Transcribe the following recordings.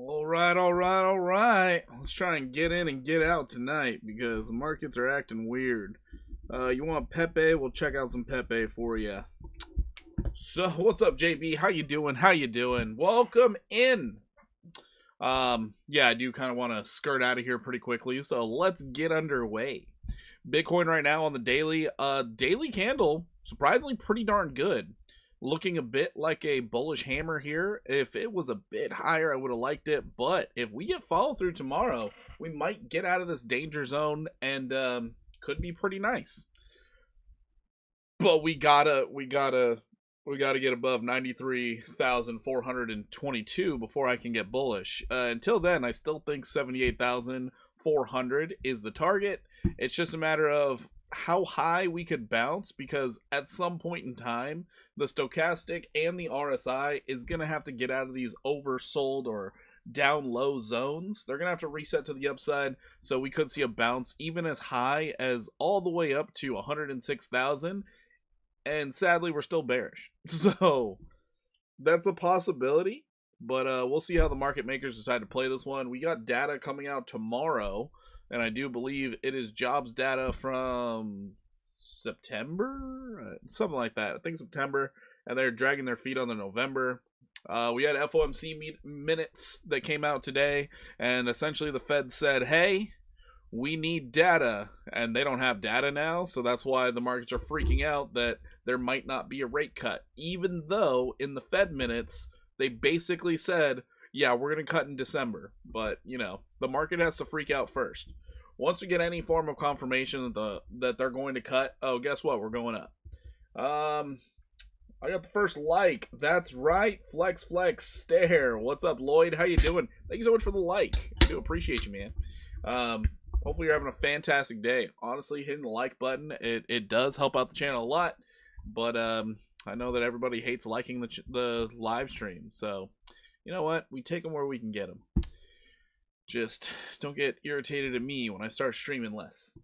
All right, all right, all right. Let's try and get in and get out tonight because the markets are acting weird. You want Pepe? We'll check out some Pepe for you. So, what's up, JB? How you doing? How you doing? Welcome in. Yeah, I do kind of want to skirt out of here pretty quickly, so let's get underway. Bitcoin right now on the daily candle, surprisingly pretty darn good. Looking a bit like a bullish hammer here. If it was a bit higher, I would have liked it. But if we get follow through tomorrow, we might get out of this danger zone and could be pretty nice. But we gotta get above 93,422 before I can get bullish. Until then, I still think 78,400 is the target. It's just a matter of how high we could bounce, because at some point in time the stochastic and the RSI is going to have to get out of these oversold or down low zones. They're going to have to reset to the upside, so we could see a bounce even as high as all the way up to 106,000, and sadly we're still bearish. So that's a possibility, but we'll see how the market makers decide to play this one. We got data coming out tomorrow, and I do believe it is jobs data from September, something like that. I think September, and they're dragging their feet on the November. We had FOMC minutes that came out today, and essentially the Fed said, hey, we need data, and they don't have data now, so that's why the markets are freaking out that there might not be a rate cut, even though in the Fed minutes they basically said, yeah, we're going to cut in December. But, you know, the market has to freak out first. Once we get any form of confirmation that they're going to cut, oh, guess what? We're going up. I got the first like. That's right. Flex, stare. What's up, Lloyd? How you doing? Thank you so much for the like. I do appreciate you, man. Hopefully you're having a fantastic day. Honestly, hitting the like button, it does help out the channel a lot. But I know that everybody hates liking the live stream. So, you know what? We take them where we can get them. Just don't get irritated at me when I start streaming less.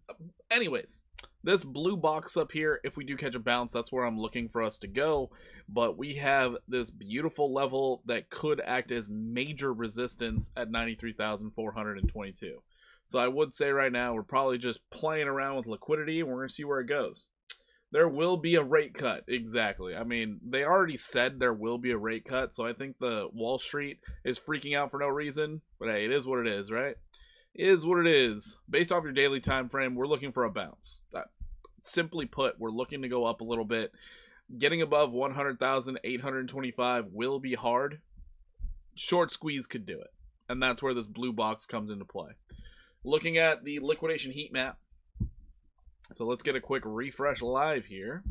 Anyways, this blue box up here, if we do catch a bounce, that's where I'm looking for us to go. But we have this beautiful level that could act as major resistance at 93,422. So I would say right now we're probably just playing around with liquidity, and we're going to see where it goes. There will be a rate cut, exactly. I mean, they already said there will be a rate cut, so I think the Wall Street is freaking out for no reason. But hey, it is what it is, right? It is what it is. Based off your daily time frame, we're looking for a bounce. Simply put, we're looking to go up a little bit. Getting above 100,825 will be hard. Short squeeze could do it, and that's where this blue box comes into play. Looking at the liquidation heat map. So let's get a quick refresh live here.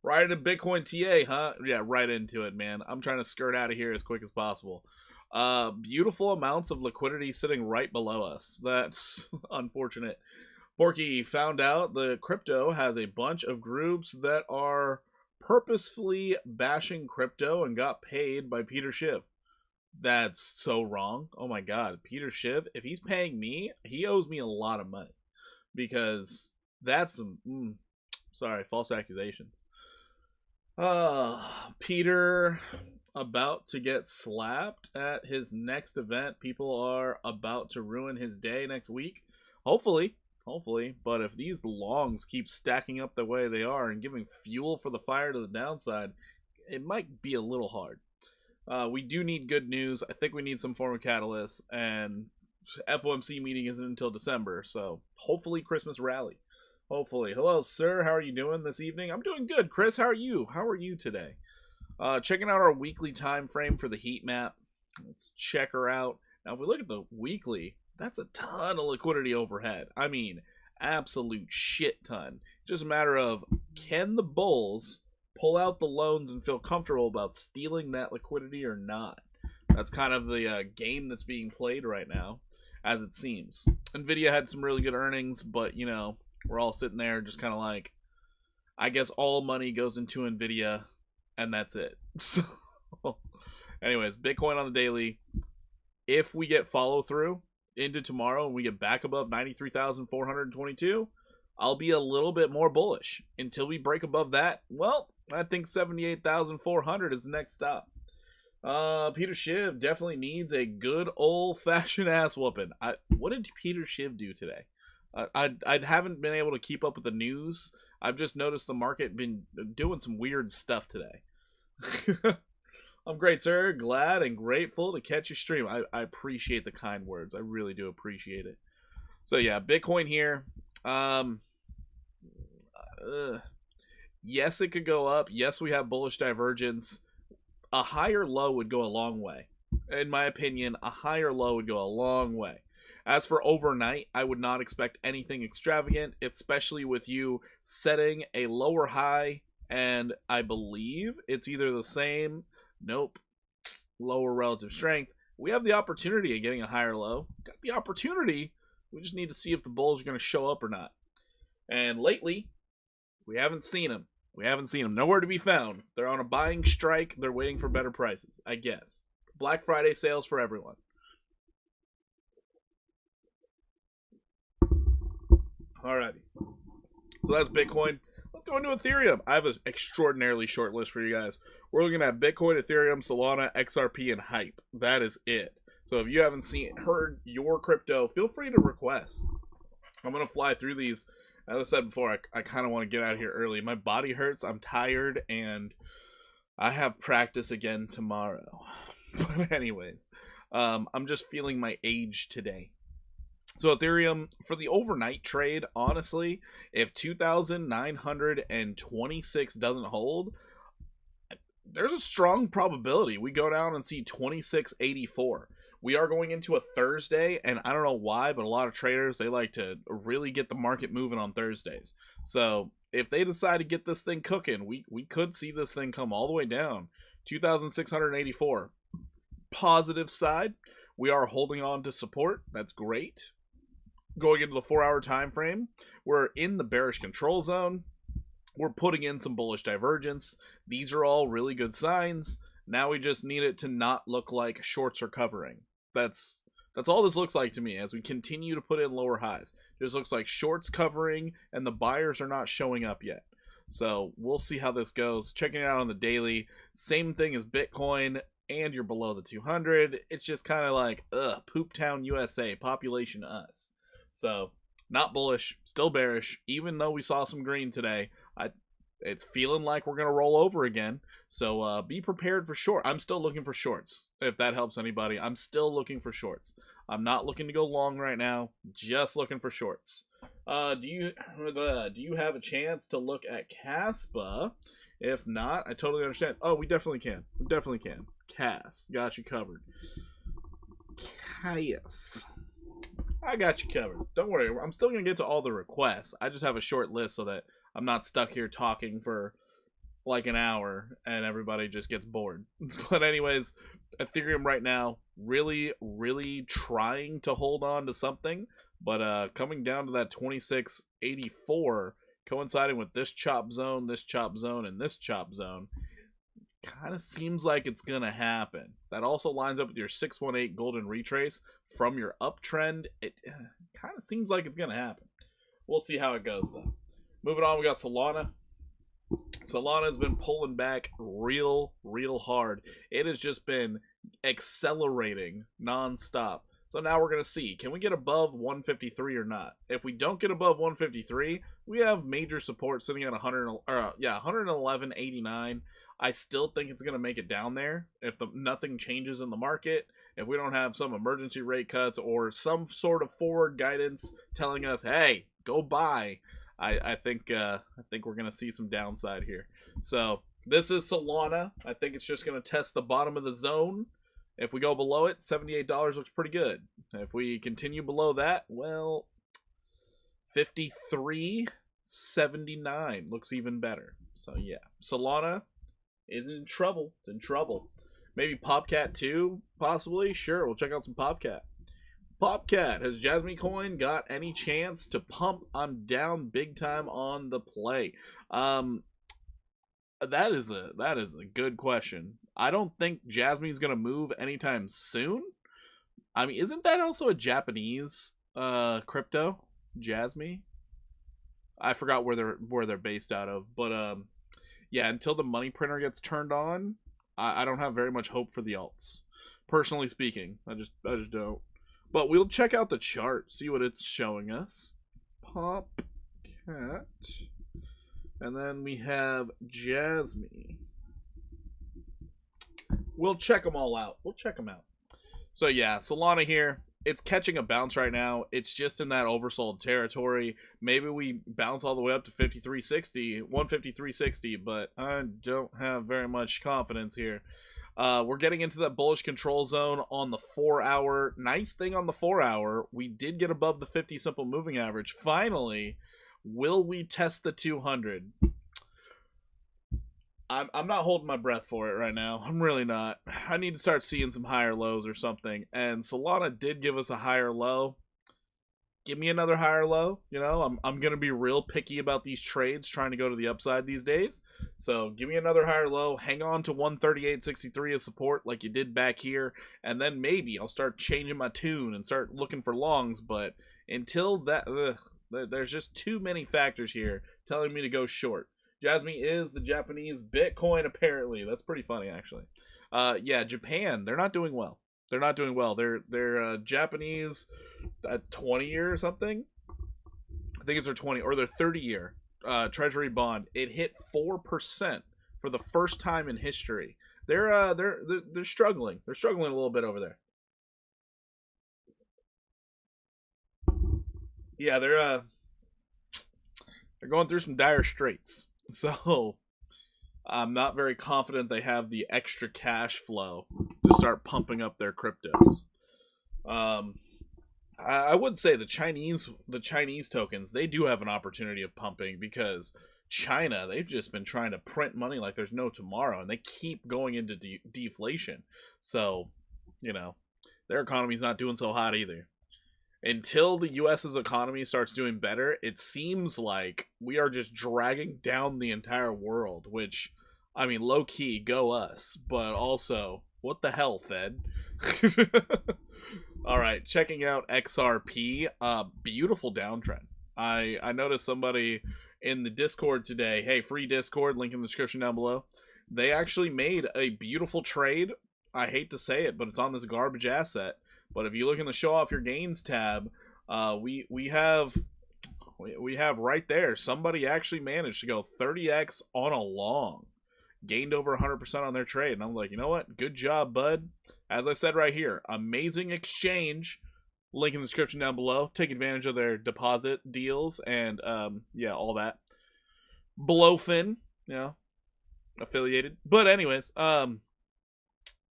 Right into Bitcoin TA, huh? Yeah, right into it, man. I'm trying to skirt out of here as quick as possible. Beautiful amounts of liquidity sitting right below us. That's unfortunate. Porky found out the crypto has a bunch of groups that are purposefully bashing crypto and got paid by Peter Schiff. That's so wrong. Oh my god, Peter Schiff, if he's paying me, he owes me a lot of money. Because that's some, sorry, false accusations. Peter about to get slapped at his next event. People are about to ruin his day next week. Hopefully. But if these longs keep stacking up the way they are and giving fuel for the fire to the downside, it might be a little hard. We do need good news. I think we need some form of catalyst, and FOMC meeting isn't until December, so hopefully Christmas rally. Hopefully. Hello, sir. How are you doing this evening? I'm doing good. Chris, how are you? How are you today? Checking out our weekly time frame for the heat map. Let's check her out. Now, if we look at the weekly, that's a ton of liquidity overhead. I mean, absolute shit ton. Just a matter of, can the bulls pull out the loans and feel comfortable about stealing that liquidity or not? That's kind of the game that's being played right now, as it seems. NVIDIA had some really good earnings, but, you know, we're all sitting there just kind of like, I guess all money goes into NVIDIA, and that's it. So, anyways, Bitcoin on the daily. If we get follow-through into tomorrow and we get back above 93,422, I'll be a little bit more bullish. Until we break above that, well, I think 78,400 is the next stop. Peter Schiff definitely needs a good old-fashioned ass whooping. What did Peter Schiff do today? I haven't been able to keep up with the news. I've just noticed the market been doing some weird stuff today. I'm great, sir. Glad and grateful to catch your stream. I appreciate the kind words. I really do appreciate it. So yeah, Bitcoin here. Yes, it could go up. Yes, we have bullish divergence. A higher low would go a long way. In my opinion, a higher low would go a long way. As for overnight, I would not expect anything extravagant, especially with you setting a lower high, and I believe it's either the same, nope, lower relative strength. We have the opportunity of getting a higher low. Got the opportunity. We just need to see if the bulls are going to show up or not. And lately, we haven't seen them. We haven't seen them. Nowhere to be found. They're on a buying strike. They're waiting for better prices, I guess. Black Friday sales for everyone. Alrighty. So that's Bitcoin. Let's go into Ethereum. I have an extraordinarily short list for you guys. We're looking at Bitcoin, Ethereum, Solana, XRP, and Hype. That is it. So if you haven't heard your crypto, feel free to request. I'm going to fly through these. As I said before, I kind of want to get out of here early. My body hurts. I'm tired, and I have practice again tomorrow. But anyways, I'm just feeling my age today. So Ethereum, for the overnight trade, honestly, if 2,926 doesn't hold, there's a strong probability we go down and see 2684. We are going into a Thursday, and I don't know why, but a lot of traders, they like to really get the market moving on Thursdays. So if they decide to get this thing cooking, we could see this thing come all the way down. 2,684. Positive side, we are holding on to support. That's great. Going into the 4-hour time frame, we're in the bearish control zone. We're putting in some bullish divergence. These are all really good signs. Now we just need it to not look like shorts are covering. That's all this looks like to me as we continue to put in lower highs. It just looks like shorts covering and the buyers are not showing up yet. So we'll see how this goes. Checking it out on the daily. Same thing as Bitcoin, and you're below the 200. It's just kind of like, Poop Town, USA, population us. So, not bullish, still bearish, even though we saw some green today. It's feeling like we're going to roll over again. So, be prepared for short. I'm still looking for shorts, if that helps anybody. I'm still looking for shorts. I'm not looking to go long right now, just looking for shorts. Do you have a chance to look at Caspa? If not, I totally understand. Oh, we definitely can. We definitely can. Cas, got you covered. Cas. I got you covered. Don't worry. I'm still going to get to all the requests. I just have a short list so that I'm not stuck here talking for like an hour and everybody just gets bored. But anyways, Ethereum right now, really, really trying to hold on to something. But coming down to that 2684, coinciding with this chop zone, and this chop zone, kind of seems like it's going to happen. That also lines up with your 618 golden retrace from your uptrend. It kind of seems like it's going to happen. We'll see how it goes, though. Moving on, we got Solana. Solana's been pulling back real hard. It has just been accelerating nonstop. So now we're going to see, can we get above 153 or not? If we don't get above 153, we have major support sitting at 111.89. I still think it's going to make it down there if nothing changes in the market. If we don't have some emergency rate cuts or some sort of forward guidance telling us, hey, go buy, I think we're going to see some downside here. So this is Solana. I think it's just going to test the bottom of the zone. If we go below it, $78 looks pretty good. If we continue below that, well, 53.79 looks even better. So yeah, Solana is in trouble. It's in trouble. Maybe Popcat 2, possibly. Sure, we'll check out some Popcat. Popcat, has Jasmine Coin got any chance to pump? I'm down big time on the play. That is a good question. I don't think Jasmine's gonna move anytime soon. I mean, isn't that also a Japanese crypto? Jasmine? I forgot where they're based out of, but yeah, until the money printer gets turned on, I don't have very much hope for the alts, personally speaking. I just don't. But we'll check out the chart, see what it's showing us. Pop Cat, and then we have Jasmine. We'll check them all out. So yeah, Solana here. It's catching a bounce right now. It's just in that oversold territory. Maybe we bounce all the way up to 53.60, 153.60, but I don't have very much confidence here. We're getting into that bullish control zone on the 4 hour. Nice thing on the 4 hour, we did get above the 50 simple moving average. Finally, will we test the 200? I'm not holding my breath for it right now. I'm really not. I need to start seeing some higher lows or something. And Solana did give us a higher low. Give me another higher low. You know, I'm going to be real picky about these trades, trying to go to the upside these days. So give me another higher low. Hang on to 138.63 as support like you did back here. And then maybe I'll start changing my tune and start looking for longs. But until that, there's just too many factors here telling me to go short. Jasmine is the Japanese Bitcoin, apparently. That's pretty funny, actually. Yeah, Japan, they're not doing well. They're Japanese 20-year or something. I think it's their 20 or their 30-year treasury bond. It hit 4% for the first time in history. They're struggling. They're struggling a little bit over there. Yeah, they're going through some dire straits. So, I'm not very confident they have the extra cash flow to start pumping up their cryptos. I would say the Chinese tokens, they do have an opportunity of pumping because China, they've just been trying to print money like there's no tomorrow, and they keep going into deflation. So, you know, their economy's not doing so hot either. Until the U.S.'s economy starts doing better, it seems like we are just dragging down the entire world, which, I mean, low-key, go us. But also, what the hell, Fed? Alright, checking out XRP. Beautiful downtrend. I noticed somebody in the Discord today, hey, free Discord, link in the description down below. They actually made a beautiful trade. I hate to say it, but it's on this garbage asset. But if you look in the show off your gains tab, we have right there, somebody actually managed to go 30x on a long, gained over 100% on their trade. And I'm like, you know what? Good job, bud. As I said right here, amazing exchange. Link in the description down below. Take advantage of their deposit deals and yeah, all that. Blowfin, you know, affiliated. But anyways,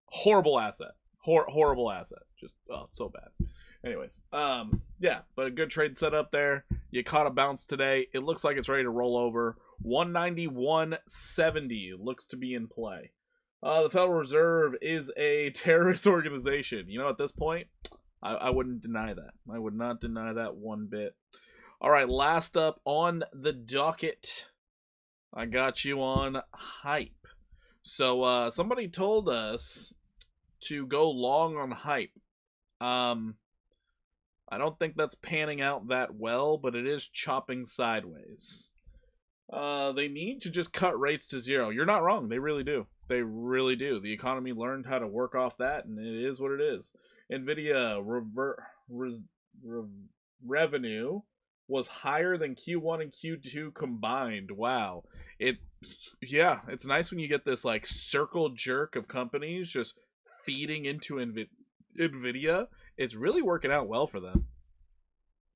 horrible asset. Horrible asset. Just so bad. Anyways, yeah, but a good trade set up there. You caught a bounce today. It looks like it's ready to roll over. 191.70 looks to be in play. The Federal Reserve is a terrorist organization. You know, at this point, I wouldn't deny that. I would not deny that one bit. All right, last up on the docket, I got you on hype. So somebody told us to go long on hype. I don't think that's panning out that well, but it is chopping sideways. They need to just cut rates to zero. You're not wrong. They really do. They really do. The economy learned how to work off that, and it is what it is. NVIDIA revenue was higher than Q1 and Q2 combined. Wow. Yeah, it's nice when you get this like circle jerk of companies just feeding into NVIDIA. It's really working out well for them.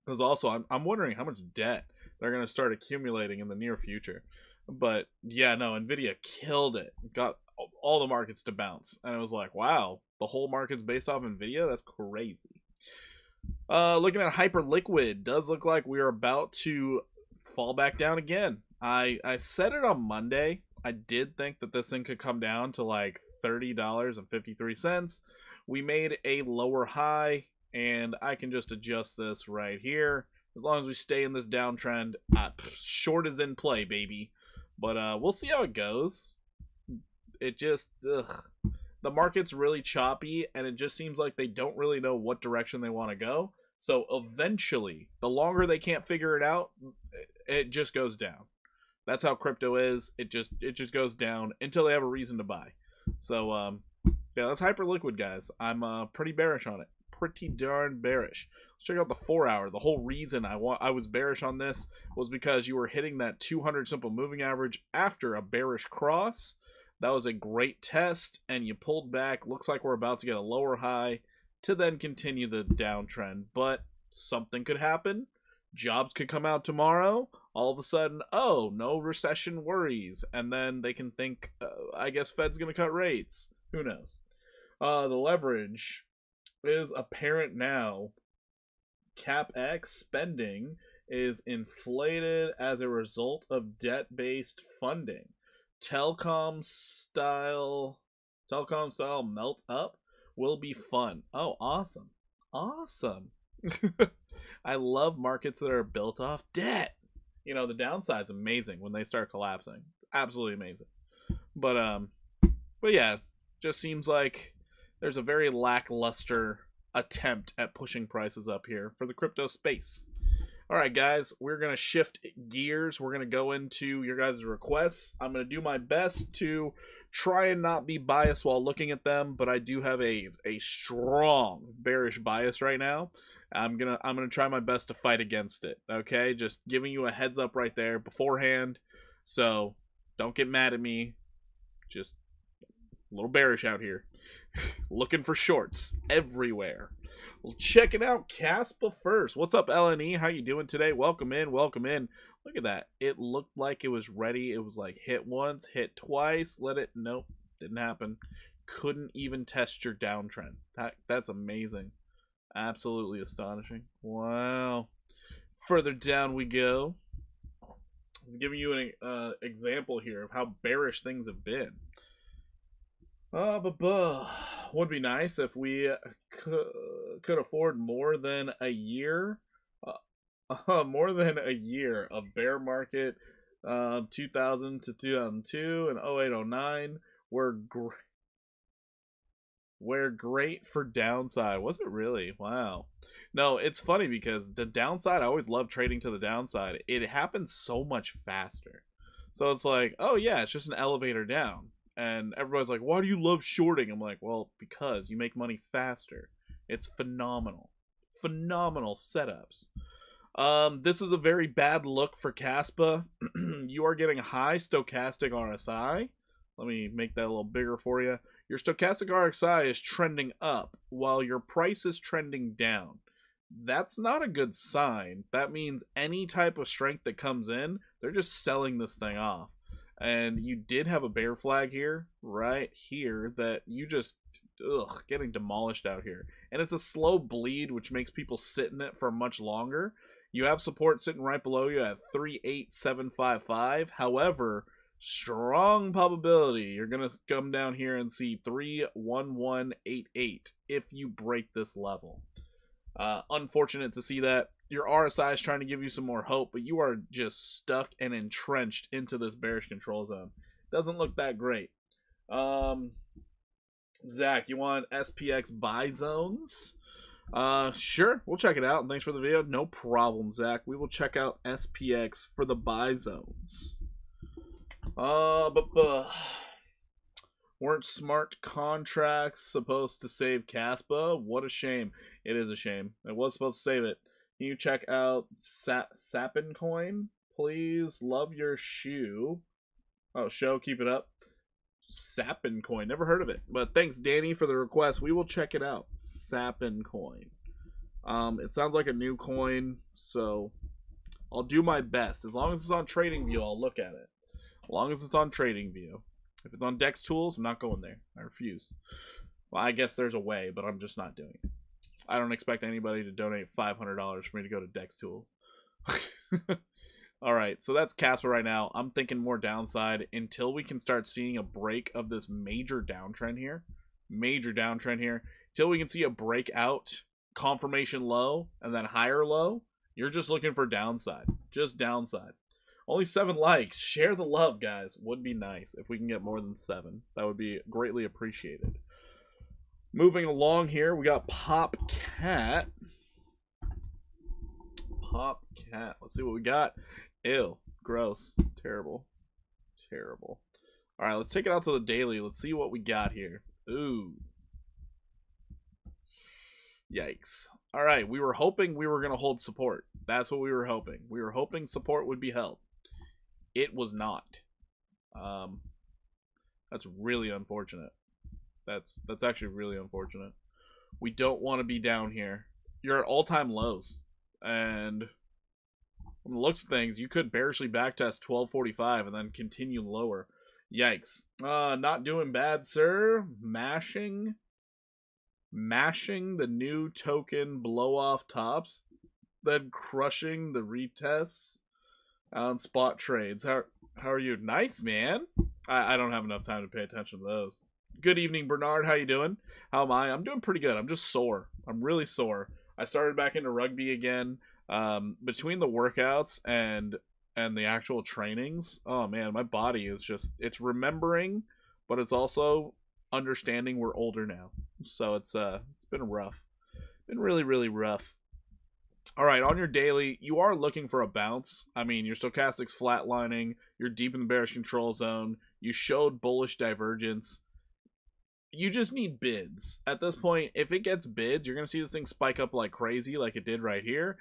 Because also, I'm wondering how much debt they're going to start accumulating in the near future. But yeah, no, NVIDIA killed it. Got all the markets to bounce. And it was like, wow, the whole market's based off NVIDIA? That's crazy. Looking at Hyperliquid, does look like we are about to fall back down again. I said it on Monday. I did think that this thing could come down to like $30.53. We made a lower high, and I can just adjust this right here. As long as we stay in this downtrend, short is in play, baby. But we'll see how it goes. It just, the market's really choppy, and it just seems like they don't really know what direction they want to go. So eventually, the longer they can't figure it out, it just goes down. That's how crypto is. It just goes down until they have a reason to buy. So yeah, that's Hyperliquid, guys. I'm pretty bearish on it. Pretty darn bearish. Let's check out the 4 hour. The whole reason I was bearish on this was because you were hitting that 200 simple moving average after a bearish cross. That was a great test, and you pulled back. Looks like we're about to get a lower high to then continue the downtrend. But something could happen. Jobs could come out tomorrow. All of a sudden, oh, no recession worries. And then they can think, I guess Fed's going to cut rates. Who knows? The leverage is apparent now. CapEx spending is inflated as a result of debt-based funding. Telecom style melt up will be fun. Oh, awesome. Awesome. I love markets that are built off debt. You know, the downside's amazing when they start collapsing. It's absolutely amazing. But yeah, just seems like there's a very lackluster attempt at pushing prices up here for the crypto space. All right, guys, we're going to shift gears. We're going to go into your guys' requests. I'm going to do my best to try and not be biased while looking at them, but I do have a strong bearish bias right now. I'm gonna try my best to fight against it. Okay, just giving you a heads up right there beforehand. So don't get mad at me. Just a little bearish out here. Looking for shorts everywhere. Well, check it out. Caspa first. What's up, LNE? How you doing today? Welcome in. Welcome in. Look at that. It looked like it was ready. It was like hit once, hit twice. Let it. Nope. Didn't happen. Couldn't even test your downtrend. That's amazing. Absolutely astonishing. Wow. Further down we go. It's giving you an example here of how bearish things have been. Would be nice if we could afford more than a year. More than a year of bear market. 2000 to 2002 and 0809 were great for downside. Was it really? Wow. No, it's funny because the downside, I always love trading to the downside. It happens so much faster. So it's like, oh yeah, it's just an elevator down. And everybody's like, why do you love shorting? I'm like, well, because you make money faster. It's phenomenal. Phenomenal setups. This is a very bad look for Caspa. You are getting high stochastic RSI. Let me make that a little bigger for you. Your stochastic RSI is trending up while your price is trending down. That's not a good sign. That means any type of strength that comes in, they're just selling this thing off. And you did have a bear flag here, right here, that you just, getting demolished out here. And it's a slow bleed, which makes people sit in it for much longer. You have support sitting right below you at 38755. However, strong probability you're going to come down here and see 31188 if you break this level. Unfortunate to see that. Your RSI is trying to give you some more hope, but you are just stuck and entrenched into this bearish control zone. Doesn't look that great. Zach, you want SPX buy zones? Sure, we'll check it out. And thanks for the video. No problem, Zach. We will check out SPX for the buy zones. Weren't smart contracts supposed to save Caspa? What a shame. It is a shame. It was supposed to save it. Can you check out Sapin Coin, please? Love your shoe. Oh, show, keep it up. Sapin Coin, never heard of it. But thanks, Danny, for the request. We will check it out. Sapin Coin. It sounds like a new coin, so I'll do my best. As long as it's on TradingView, I'll look at it. As long as it's on TradingView. If it's on Dex Tools, I'm not going there. I refuse. Well, I guess there's a way, but I'm just not doing it. I don't expect anybody to donate $500 for me to go to Dex Tools. All right, so that's Caspa right now. I'm thinking more downside until we can start seeing a break of this major downtrend here. Major downtrend here. Until we can see a breakout, confirmation low, and then higher low. You're just looking for downside. Just downside. Only 7 likes. Share the love, guys. Would be nice if we can get more than 7. That would be greatly appreciated. Moving along here, we got Pop Cat. Pop Cat. Let's see what we got. Ew. Gross. Terrible. Terrible. All right, let's take it out to the daily. Let's see what we got here. Ooh. Yikes. All right, we were hoping we were going to hold support. That's what we were hoping. We were hoping support would be held. It was not. That's really unfortunate. That's actually really unfortunate. We don't want to be down here. You're at all-time lows. And from the looks of things, you could bearishly backtest 1245 and then continue lower. Yikes. Not doing bad, sir. Mashing the new token blow-off tops, then crushing the retests on spot trades. How are you? Nice, man. I don't have enough time to pay attention to those. Good evening, Bernard. How you doing? How am I? I'm doing pretty good. I'm just sore. I'm really sore. I started back into rugby again. Between the workouts and the actual trainings, oh man, my body is just, it's remembering, but it's also understanding we're older now. So it's been rough. Been really, really rough. All right, on your daily, you are looking for a bounce. I mean, your stochastic's flatlining. You're deep in the bearish control zone. You showed bullish divergence. You just need bids. At this point, if it gets bids, you're going to see this thing spike up like crazy like it did right here.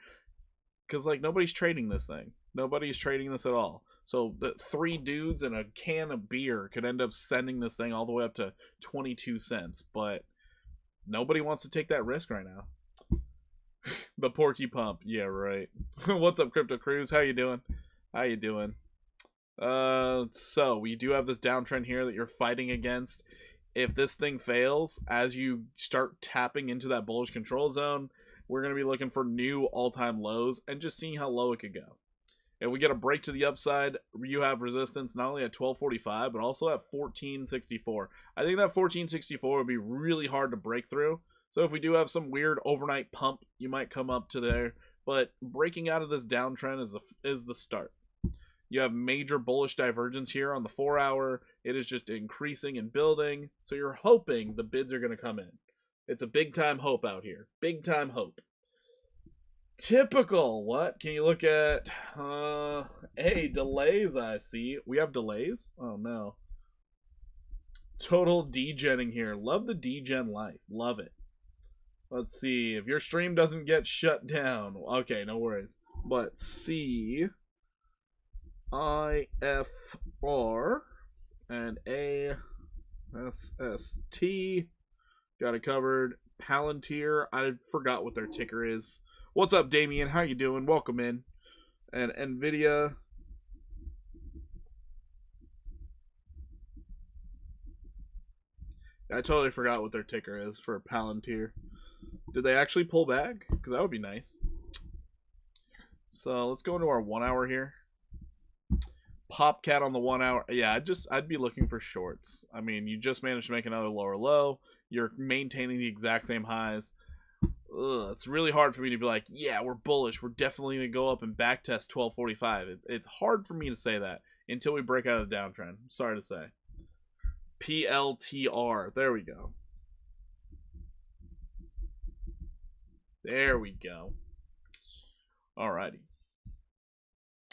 Because, like, nobody's trading this thing. Nobody's trading this at all. So the 3 dudes and a can of beer could end up sending this thing all the way up to 22 cents. But nobody wants to take that risk right now. The Porky Pump. Yeah, right. What's up, Crypto Cruise? How you doing? How you doing? So we do have this downtrend here that you're fighting against. If this thing fails, as you start tapping into that bullish control zone, we're going to be looking for new all-time lows and just seeing how low it could go. If we get a break to the upside, you have resistance not only at 1245, but also at 1464. I think that 1464 would be really hard to break through. So if we do have some weird overnight pump, you might come up to there. But breaking out of this downtrend is the start. You have major bullish divergence here on the 4-hour. It is just increasing and building. So you're hoping the bids are going to come in. It's a big-time hope out here. Big-time hope. Typical. What? Can you look at... hey, delays, I see. We have delays? Oh, no. Total degenning here. Love the degen life. Love it. Let's see. If your stream doesn't get shut down. Okay, no worries. But C... IFR and ASST. Got it covered. Palantir. I forgot what their ticker is. What's up, Damien? How you doing? Welcome in. And NVIDIA. I totally forgot what their ticker is for Palantir. Did they actually pull back? Because that would be nice. So let's go into our 1-hour here. Popcat on the 1-hour. Yeah, I'd be looking for shorts. I mean, you just managed to make another lower low. You're maintaining the exact same highs. Ugh, it's really hard for me to be like, yeah, we're bullish. We're definitely going to go up and backtest 1245. It's hard for me to say that until we break out of the downtrend. Sorry to say. PLTR. There we go. There we go. Alrighty.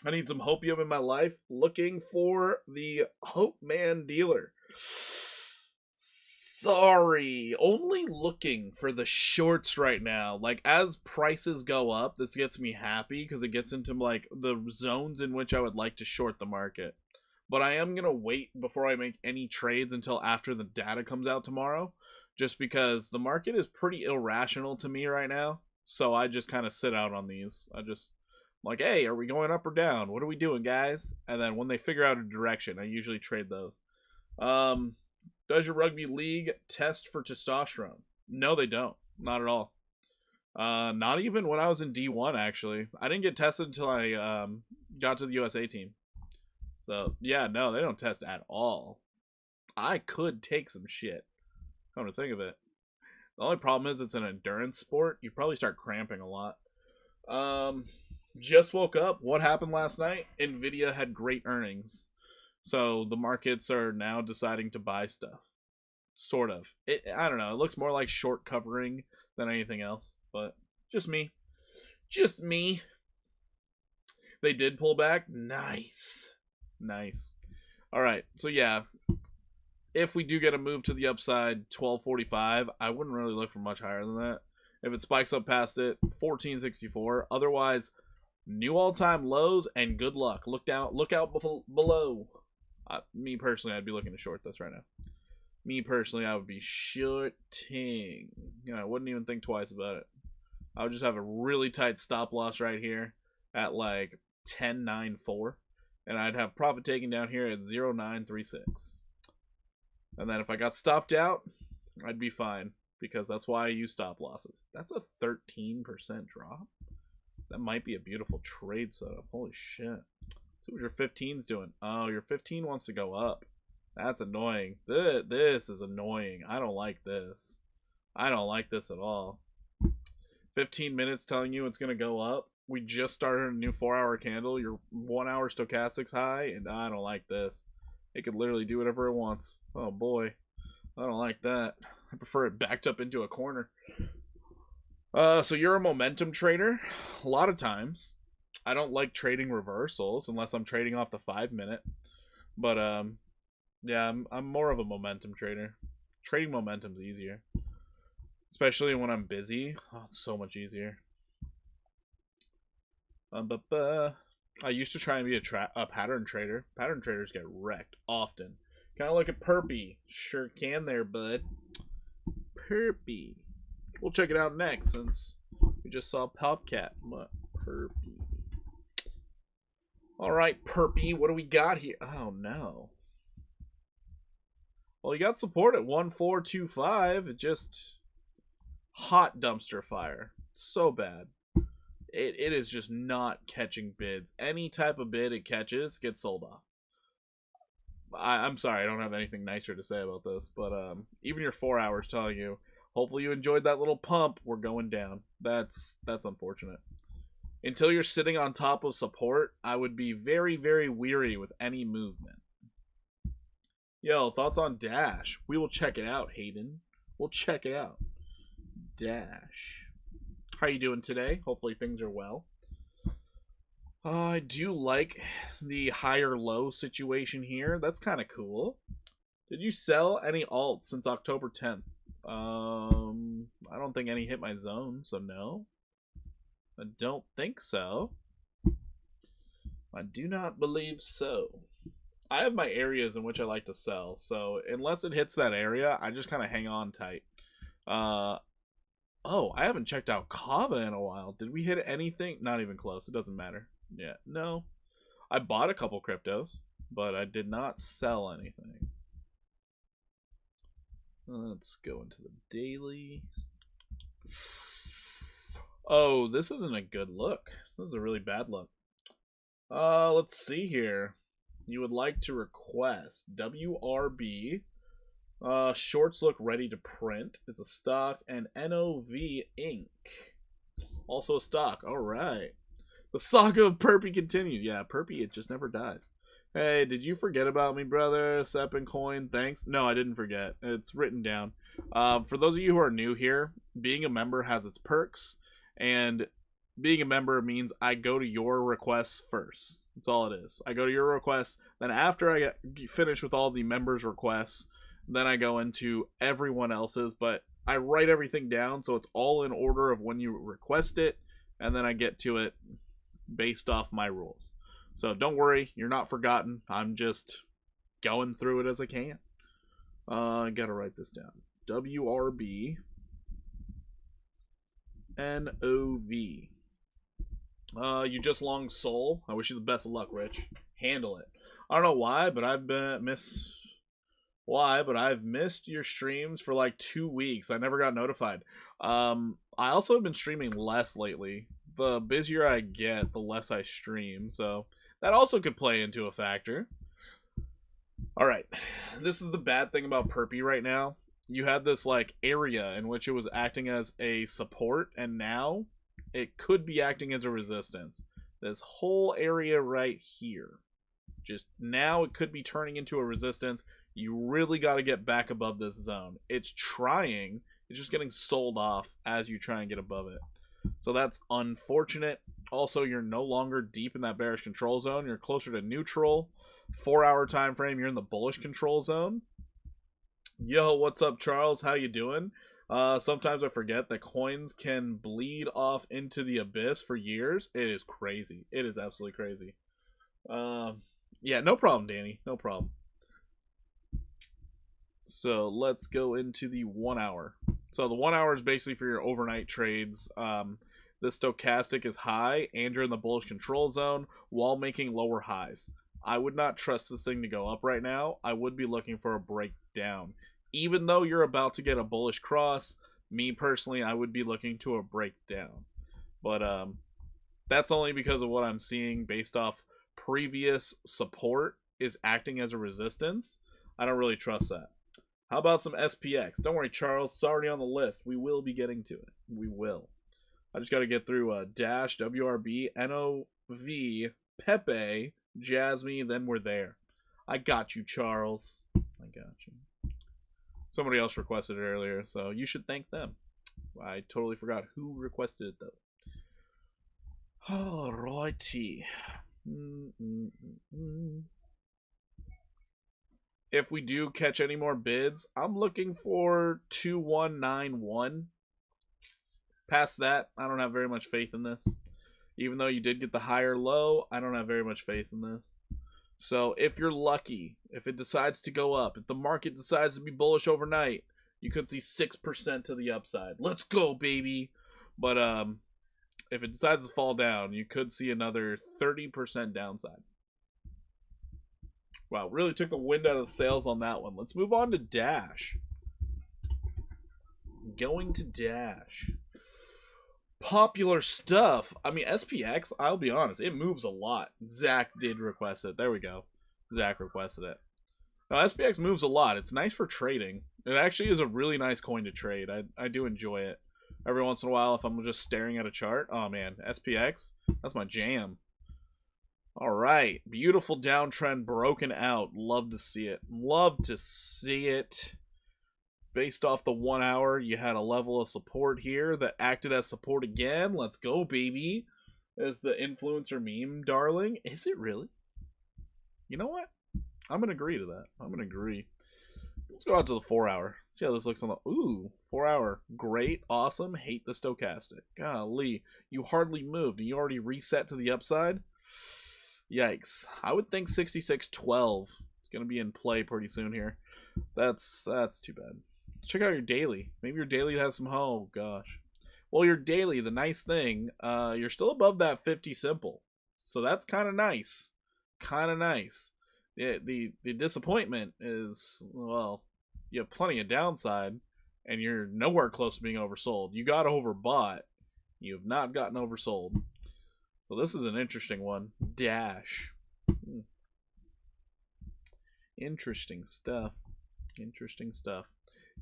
I need some hopium in my life. Looking for the Hope Man dealer. Sorry. Only looking for the shorts right now. Like, as prices go up, this gets me happy because it gets into, like, the zones in which I would like to short the market. But I am going to wait before I make any trades until after the data comes out tomorrow. Just because the market is pretty irrational to me right now. So I just kind of sit out on these. Like, hey, are we going up or down? What are we doing, guys? And then when they figure out a direction, I usually trade those. Does your rugby league test for testosterone? No, they don't. Not at all. Not even when I was in D1, actually. I didn't get tested until I got to the USA team. So, yeah, no, they don't test at all. I could take some shit. Come to think of it. The only problem is it's an endurance sport. You probably start cramping a lot. Just woke up. What happened last night? NVIDIA had great earnings. So the markets are now deciding to buy stuff. Sort of. I don't know. It looks more like short covering than anything else. But just me. Just me. They did pull back. Nice. Nice. All right. So yeah, if we do get a move to the upside, 1245, I wouldn't really look for much higher than that. If it spikes up past it, 1464. Otherwise, new all-time lows and good luck. Look out below. Me personally, I'd be looking to short this right now. Me personally, I would be shorting. You know, I wouldn't even think twice about it. I would just have a really tight stop loss right here at like 10.94, and I'd have profit taken down here at 0.936. And then if I got stopped out, I'd be fine, because that's why I use stop losses. That's a 13% drop. That might be a beautiful trade setup. Holy shit. Let's see what your 15's doing. Oh, your 15 wants to go up. That's annoying. This is annoying. I don't like this. I don't like this at all. 15 minutes telling you it's going to go up. We just started a new 4-hour candle. Your 1-hour stochastic's high, and I don't like this. It could literally do whatever it wants. Oh boy. I don't like that. I prefer it backed up into a corner. So you're a momentum trader. A lot of times, I don't like trading reversals unless I'm trading off the 5-minute. But yeah, I'm more of a momentum trader. Trading momentum's easier, especially when I'm busy. Oh, it's so much easier. I used to try and be a pattern trader. Pattern traders get wrecked often. Kind of look at Perpy. Sure can there, bud. Perpy. We'll check it out next, since we just saw Popcat. What? Perpy. Alright, Perpy, what do we got here? Oh, no. Well, you got support at 1425. It just... hot dumpster fire. So bad. It is just not catching bids. Any type of bid it catches gets sold off. I'm sorry, I don't have anything nicer to say about this, but even your 4 hours telling you, hopefully you enjoyed that little pump, we're going down. That's unfortunate. Until you're sitting on top of support, I would be very, very weary with any movement. Yo, thoughts on Dash? We will check it out, Hayden. We'll check it out. Dash. How you doing today? Hopefully things are well. I do like the higher low situation here. That's kind of cool. Did you sell any alts since October 10th? I don't think any hit my zone, so no. I don't think so. I do not believe so. I have my areas in which I like to sell, so unless it hits that area, I just kind of hang on tight. Oh, I haven't checked out Kava in a while. Did we hit anything? Not even close. It doesn't matter. Yeah, no. I bought a couple cryptos, but I did not sell anything. Let's go into the daily. Oh, this isn't a good look. This is a really bad look. Let's see here. You would like to request WRB. Shorts look ready to print. It's a stock, and NOV Inc. Also a stock. All right. The saga of Perpy continued. Yeah, Perpy, it just never dies. Hey, did you forget about me, brother? Sep and Coin, thanks. No, I didn't forget. It's written down. For those of you who are new here, being a member has its perks, and being a member means I go to your requests first. That's all it is. I go to your requests, then after I get finished with all the members' requests, then I go into everyone else's, but I write everything down so it's all in order of when you request it, and then I get to it based off my rules. So don't worry, you're not forgotten. I'm just going through it as I can. I gotta write this down. WRB NOV. You just long Sol. I wish you the best of luck, Rich. Handle it. I don't know why, but I've missed your streams for like 2 weeks. I never got notified. I also have been streaming less lately. The busier I get, the less I stream, so that also could play into a factor. Alright, this is the bad thing about Perpy right now. You had this like area in which it was acting as a support, and now it could be acting as a resistance. This whole area right here. Just now it could be turning into a resistance. You really got to get back above this zone. It's trying. It's just getting sold off as you try and get above it. So that's unfortunate. Also, you're no longer deep in that bearish control zone. You're closer to neutral. 4-hour time frame, you're in the bullish control zone. Yo, what's up, Charles? How you doing? Sometimes I forget that coins can bleed off into the abyss for years. It is crazy. It is absolutely crazy. Yeah, no problem, Danny. No problem. So let's go into the 1 hour. So the 1 hour is basically for your overnight trades. The stochastic is high and you're in the bullish control zone while making lower highs. I would not trust this thing to go up right now. I would be looking for a breakdown. Even though you're about to get a bullish cross, me personally, I would be looking to a breakdown. But that's only because of what I'm seeing based off previous support is acting as a resistance. I don't really trust that. How about some SPX? Don't worry, Charles. It's already on the list. We will be getting to it. We will. I just got to get through Dash, WRB, NOV, Pepe, Jasmine, then we're there. I got you, Charles. I got you. Somebody else requested it earlier, so you should thank them. I totally forgot who requested it, though. Alrighty. If we do catch any more bids, I'm looking for 2191. Past that, I don't have very much faith in this. Even though you did get the higher low, I don't have very much faith in this. So if you're lucky, if it decides to go up, if the market decides to be bullish overnight, you could see 6% to the upside. Let's go, baby. But if it decides to fall down, you could see another 30% downside. Wow, really took the wind out of the sails on that one. Let's move on to Dash. Going to Dash. Popular stuff. I mean, SPX, I'll be honest, it moves a lot. Zach did request it. There we go. Zach requested it. Now, SPX moves a lot. It's nice for trading. It actually is a really nice coin to trade. I do enjoy it. Every once in a while, if I'm just staring at a chart, oh man, SPX, that's my jam. All right, beautiful downtrend broken out. Love to see it. Love to see it. Based off the 1 hour, you had a level of support here that acted as support again. Let's go, baby. As the influencer meme, darling. Is it really? You know what? I'm going to agree to that. I'm going to agree. Let's go out to the 4 hour. See how this looks on the... Ooh, 4 hour. Great, awesome. Hate the stochastic. Golly, you hardly moved and you already reset to the upside? Yikes. I would think 66.12 is going to be in play pretty soon here. That's too bad. Let's check out your daily. Maybe your daily has some... Oh, gosh. Well, your daily, the nice thing, you're still above that 50 simple. So that's kind of nice. Kind of nice. The disappointment is, well, you have plenty of downside, and you're nowhere close to being oversold. You got overbought. You have not gotten oversold. So this is an interesting one. Dash. Interesting stuff. Interesting stuff.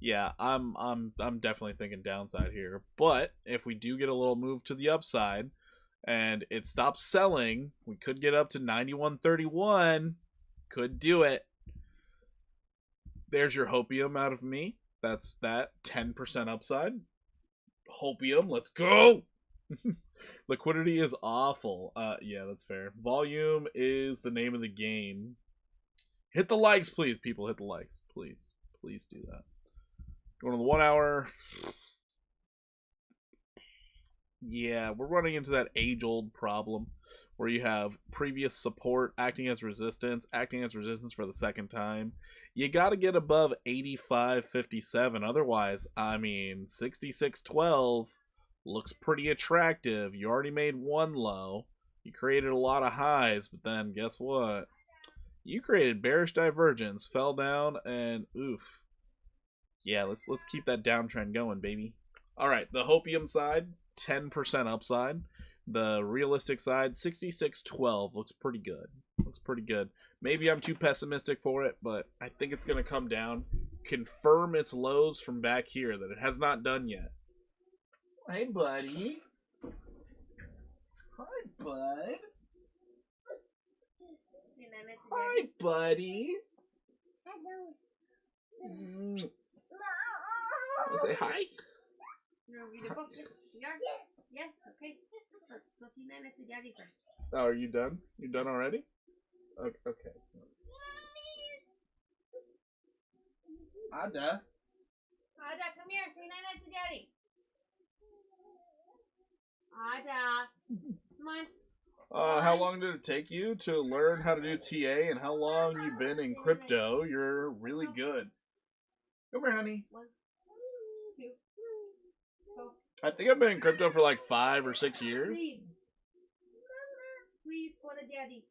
Yeah, I'm definitely thinking downside here. But if we do get a little move to the upside and it stops selling, we could get up to 91.31. Could do it. There's your hopium out of me. That's that 10% upside. Hopium, let's go. Liquidity is awful. Yeah, that's fair. Volume is the name of the game. Hit the likes, please, people. Hit the likes, please. Please do that. Going to the 1 hour. Yeah, we're running into that age-old problem where you have previous support acting as resistance for the second time. You got to get above 85.57. Otherwise, I mean, 66.12 looks pretty attractive. You already made one low. You created a lot of highs, but then guess what? You created bearish divergence, fell down, and oof. Yeah, let's keep that downtrend going, baby. All right, the hopium side, 10% upside. The realistic side, 66.12, looks pretty good. Looks pretty good. Maybe I'm too pessimistic for it, but I think it's going to come down. Confirm its lows from back here that it has not done yet. Hey, buddy. Hi, bud. Hi, buddy. Say hi. Yes, okay. Oh, are you done? You done already? Okay. Ada. Ada, come here. Say night-night to Daddy. Ada. Come on. How long did it take you to learn how to do TA, and how long you been in crypto? You're really good. Come here, honey. 1, 2, go. I think I've been in crypto for like 5 or 6 years. Please. Please, go to Daddy.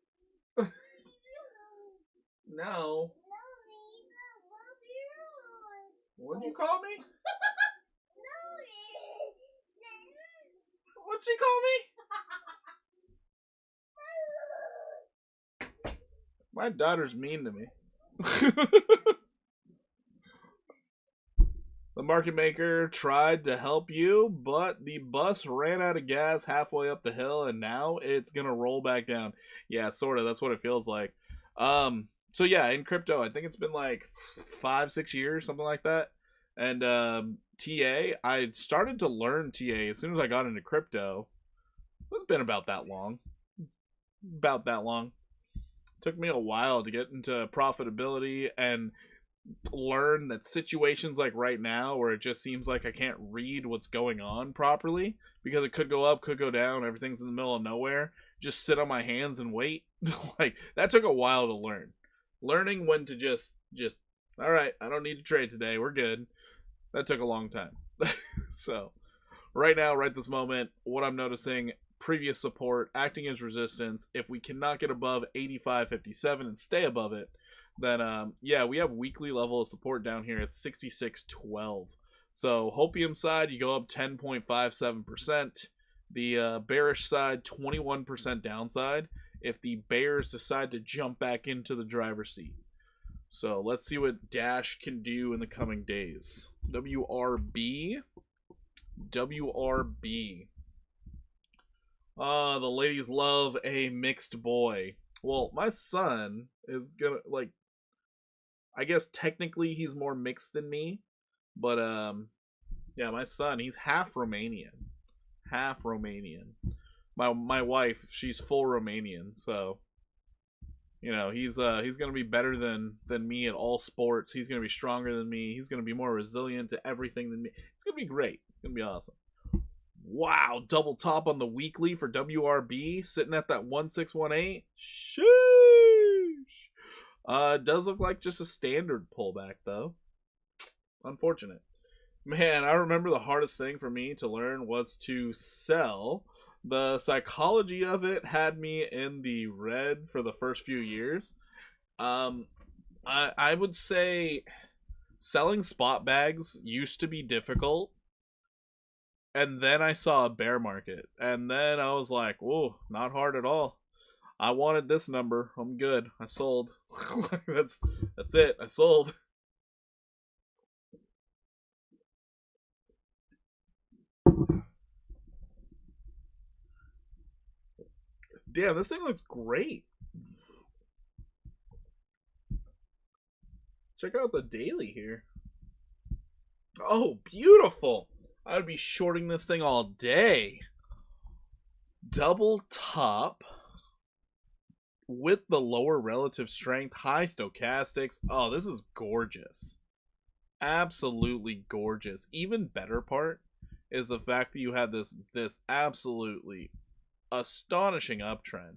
No. What'd you call me? What'd she call me? My daughter's mean to me. The market maker tried to help you, but the bus ran out of gas halfway up the hill, and now it's gonna roll back down. Yeah, sort of. That's what it feels like. So yeah, in crypto, I think it's been like 5-6 years, something like that. And TA, I started to learn TA as soon as I got into crypto. It's been about that long. About that long. Took me a while to get into profitability and learn that situations like right now, where it just seems like I can't read what's going on properly because it could go up, could go down, everything's in the middle of nowhere. Just sit on my hands and wait. Like, that took a while to learn. Learning when to just all right, I don't need to trade today, we're good. That took a long time. So right now, right this moment, what I'm noticing, previous support acting as resistance. If we cannot get above 85.57 and stay above it, then yeah, we have weekly level of support down here at 66.12. So hopium side, you go up 10.57%. The bearish side, 21% downside if the bears decide to jump back into the driver's seat. So let's see what Dash can do in the coming days. WRB. The ladies love a mixed boy. Well, my son is gonna, like, I guess technically he's more mixed than me, but yeah, my son, he's half Romanian. My wife, she's full Romanian, so you know, he's gonna be better than me at all sports. He's gonna be stronger than me. He's gonna be more resilient to everything than me. It's gonna be great. It's gonna be awesome. Wow, double top on the weekly for WRB, sitting at that 1618. Sheesh. It does look like just a standard pullback though. Unfortunate. Man, I remember the hardest thing for me to learn was to sell. The psychology of it had me in the red for the first few years. I would say selling spot bags used to be difficult. And then I saw a bear market. And then I was like, whoa, not hard at all. I wanted this number. I'm good. I sold. That's it. I sold. Damn, this thing looks great. Check out the daily here. Oh, beautiful. I would be shorting this thing all day. Double top with the lower relative strength, high stochastics. Oh, this is gorgeous. Absolutely gorgeous. Even better part is the fact that you have this absolutely astonishing uptrend.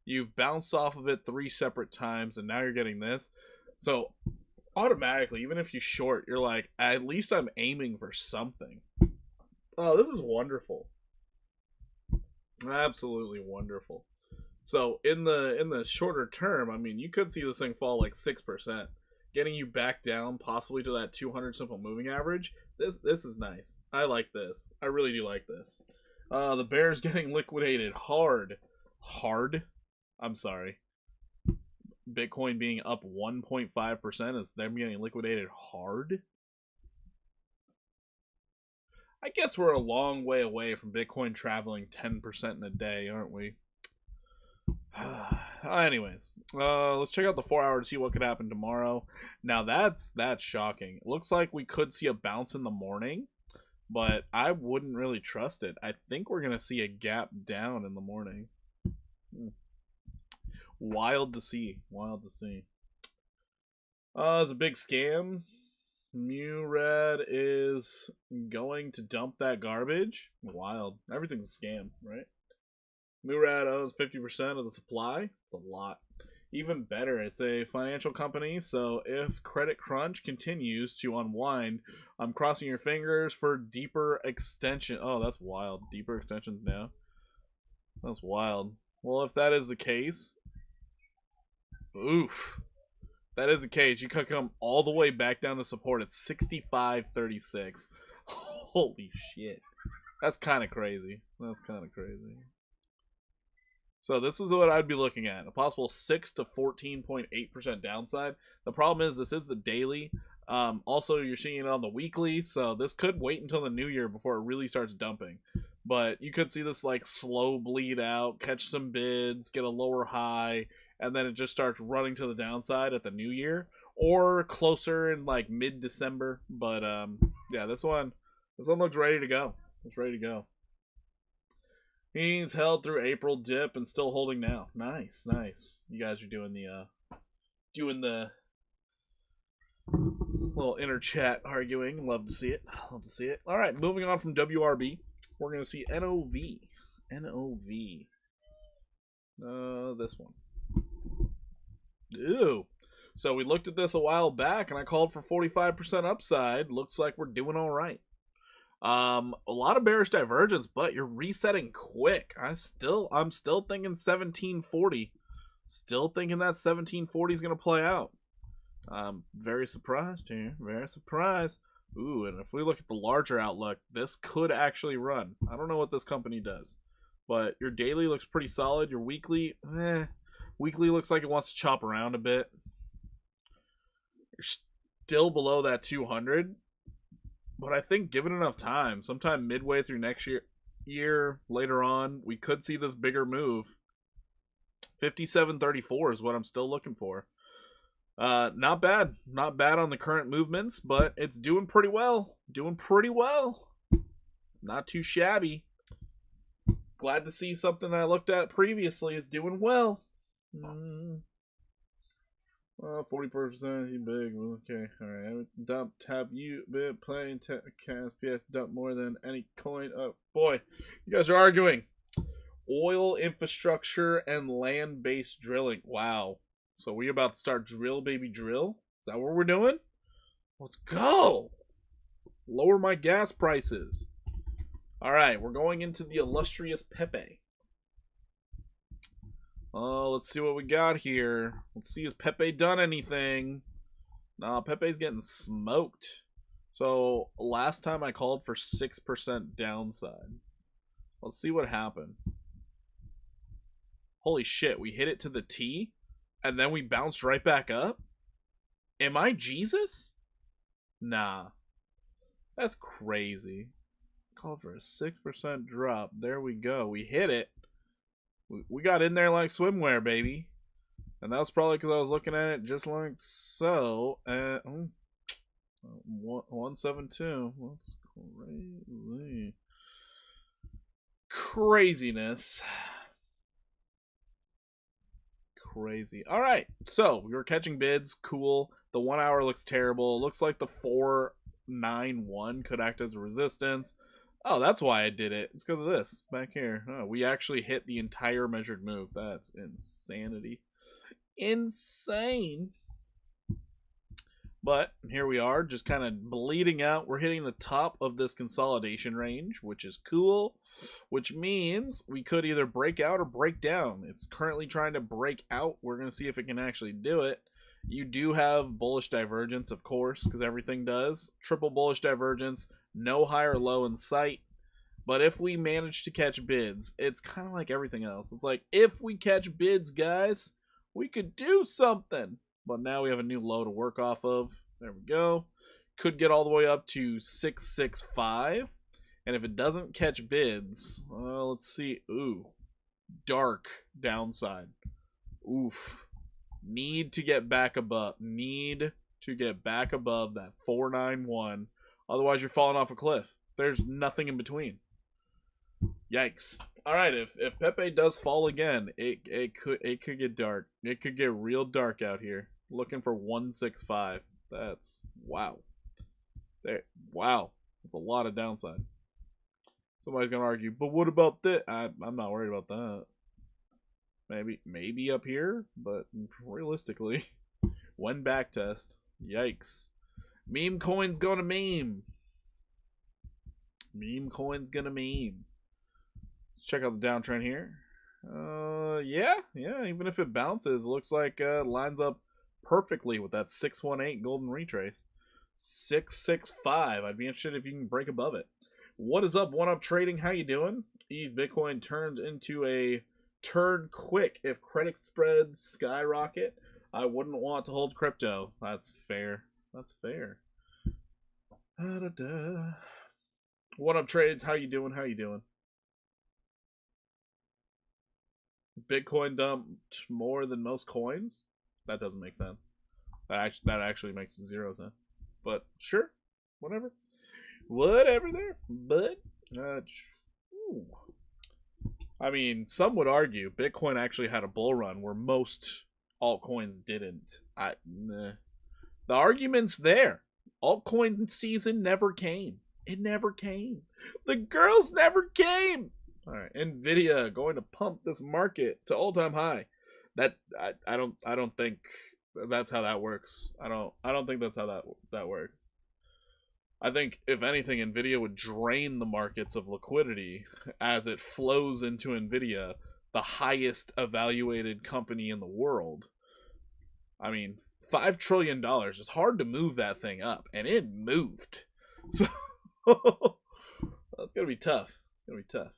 You've bounced off of it 3 separate times, and now you're getting this. So automatically, even if you short, you're like, at least I'm aiming for something. Oh, this is wonderful. Absolutely wonderful. So in the shorter term, I mean, you could see this thing fall like 6%, getting you back down possibly to that 200 simple moving average. This is nice. I like this. I really do like this. The bear's getting liquidated hard. I'm sorry. Bitcoin being up 1.5% is them getting liquidated hard. I guess we're a long way away from Bitcoin traveling 10% in a day, aren't we? Anyways, let's check out the 4 hour to see what could happen tomorrow. Now that's shocking. It looks like we could see a bounce in the morning, but I wouldn't really trust it. I think we're gonna see a gap down in the morning. Wild to see. It's a big scam. Murad is going to dump that garbage. Wild. Everything's a scam, right? Murad owns 50% of the supply. It's a lot. Even better, it's a financial company, so if credit crunch continues to unwind, I'm crossing your fingers for deeper extension. Oh, that's wild. Deeper extensions now. That's wild. Well, if that is the case, oof. That is the case. You could come all the way back down to support at 65.36. Holy shit. That's kind of crazy. That's kind of crazy. So this is what I'd be looking at. A possible 6 to 14.8% downside. The problem is this is the daily. Also, you're seeing it on the weekly, so this could wait until the new year before it really starts dumping. But you could see this like slow bleed out, catch some bids, get a lower high, and then it just starts running to the downside at the new year or closer in like mid-December. But yeah, this one looks ready to go. It's ready to go. He's held through April dip and still holding now. Nice, nice. You guys are doing the little inner chat arguing. Love to see it. Love to see it. All right, moving on from WRB, we're gonna see NOV. NOV. This one. Ew. So we looked at this a while back, and I called for 45% upside. Looks like we're doing all right. A lot of bearish divergence, but you're resetting quick. I'm still thinking 1740. Still thinking that 1740 is gonna play out. Very surprised here. Very surprised. Ooh, and if we look at the larger outlook, this could actually run. I don't know what this company does, but your daily looks pretty solid. Your weekly, weekly looks like it wants to chop around a bit. You're still below that 200. But I think given enough time, sometime midway through next year later on, we could see this bigger move. 57.34 is what I'm still looking for. Not bad. Not bad on the current movements, but it's doing pretty well. Doing pretty well. It's not too shabby. Glad to see something that I looked at previously is doing well. 40% he big. Okay, alright. Dumped. Have you been playing KSPS dump more than any coin? Oh boy, you guys are arguing. Oil infrastructure and land-based drilling. Wow. So we about to start drill, baby, drill? Is that what we're doing? Let's go. Lower my gas prices. Alright, we're going into the illustrious Pepe. Let's see what we got here. Let's see, has Pepe done anything? Nah, Pepe's getting smoked. So, last time I called for 6% downside. Let's see what happened. Holy shit, we hit it to the T, and then we bounced right back up? Am I Jesus? Nah. That's crazy. Called for a 6% drop. There we go. We hit it. We got in there like swimwear, baby. And that was probably because I was looking at it just like so. 172. That's crazy. Craziness. Crazy. Alright, so we were catching bids. Cool. The 1 hour looks terrible. Looks like the 491 could act as a resistance. Oh, that's why I did it. It's because of this back here. Oh, we actually hit the entire measured move. That's insanity. Insane. But here we are, just kind of bleeding out. We're hitting the top of this consolidation range, which is cool, which means we could either break out or break down. It's currently trying to break out. We're going to see if it can actually do it. You do have bullish divergence, of course, because everything does. Triple bullish divergence, no high or low in sight. But if we manage to catch bids, it's kind of like everything else. It's like, if we catch bids, guys, we could do something. But now we have a new low to work off of. There we go. Could get all the way up to 665. And if it doesn't catch bids, well, let's see. Ooh, dark downside. Oof. Need to get back above. Need to get back above that 491. Otherwise, you're falling off a cliff. There's nothing in between. Yikes. Alright, if Pepe does fall again, it could get dark. It could get real dark out here. Looking for 165. That's wow. There. Wow. That's a lot of downside. Somebody's going to argue, but what about this? I'm not worried about that. Maybe up here, but realistically, one back test. Yikes. Meme coin's gonna meme. Meme coin's gonna meme. Let's check out the downtrend here. Yeah, even if it bounces, looks like lines up perfectly with that 618 golden retrace. 665. I'd be interested if you can break above it. What is up, One Up Trading? How you doing? ETH Bitcoin turns into a turn quick if credit spreads skyrocket. I wouldn't want to hold crypto. That's fair. That's fair. What up, trades? How you doing? How you doing? Bitcoin dumped more than most coins? That doesn't make sense. That actually makes 0 sense. But sure, whatever there. But I mean, some would argue Bitcoin actually had a bull run where most altcoins didn't. The argument's there. Altcoin season never came. It never came. The girls never came. All right, NVIDIA going to pump this market to all-time high. That I don't think that's how that works. I don't think that's how that works. I think if anything, NVIDIA would drain the markets of liquidity as it flows into NVIDIA, the highest evaluated company in the world. I mean, $5 trillion. It's hard to move that thing up, and it moved. So that's gonna be tough. It's gonna be tough.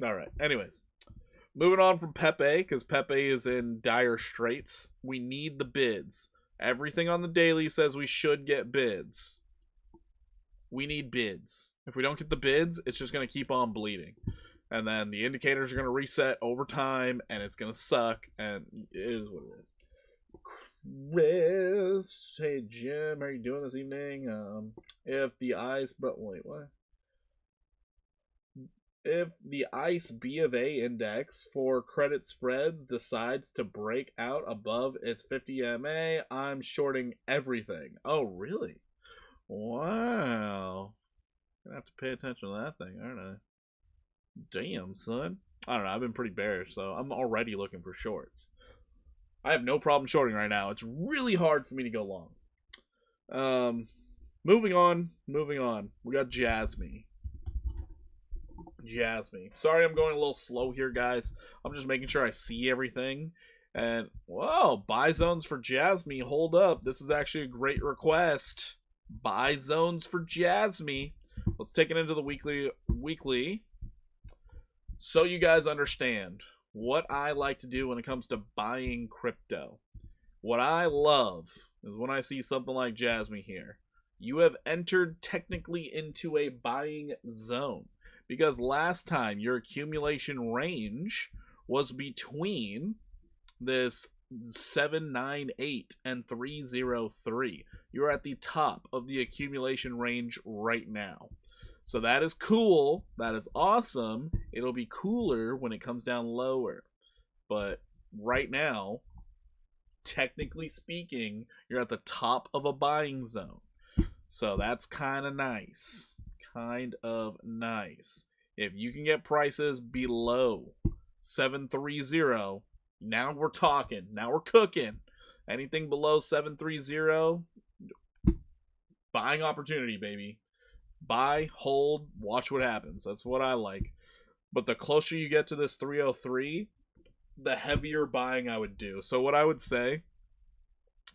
All right. Anyways, moving on from Pepe, because Pepe is in dire straits. We need the bids. Everything on the daily says we should get bids. We need bids. If we don't get the bids, it's just going to keep on bleeding. And then the indicators are going to reset over time, and it's going to suck, and it is what it is. Chris, hey Jim, how are you doing this evening? If the ICE, but wait, what? If the ICE B of A index for credit spreads decides to break out above its 50 MA, I'm shorting everything. Oh, really? Wow. Gonna have to pay attention to that thing, aren't I? Damn, son. I don't know. I've been pretty bearish, so I'm already looking for shorts. I have no problem shorting right now. It's really hard for me to go long. Moving on. We got Jasmine. Sorry I'm going a little slow here, guys. I'm just making sure I see everything. And, whoa, buy zones for Jasmine. Hold up. This is actually a great request. Buy zones for Jasmine. Let's take it into the weekly. So you guys understand what I like to do when it comes to buying crypto. What I love is when I see something like Jasmine here. You have entered technically into a buying zone. Because last time your accumulation range was between this 798 and 303. You're at the top of the accumulation range right now. So that is cool. That is awesome. It'll be cooler when it comes down lower. But right now, technically speaking, you're at the top of a buying zone. So that's kind of nice. If you can get prices below 730, now we're talking. Now we're cooking. Anything below 730, buying opportunity, baby. Buy, hold, watch what happens. That's what I like. But the closer you get to this 303, the heavier buying I would do. So what I would say,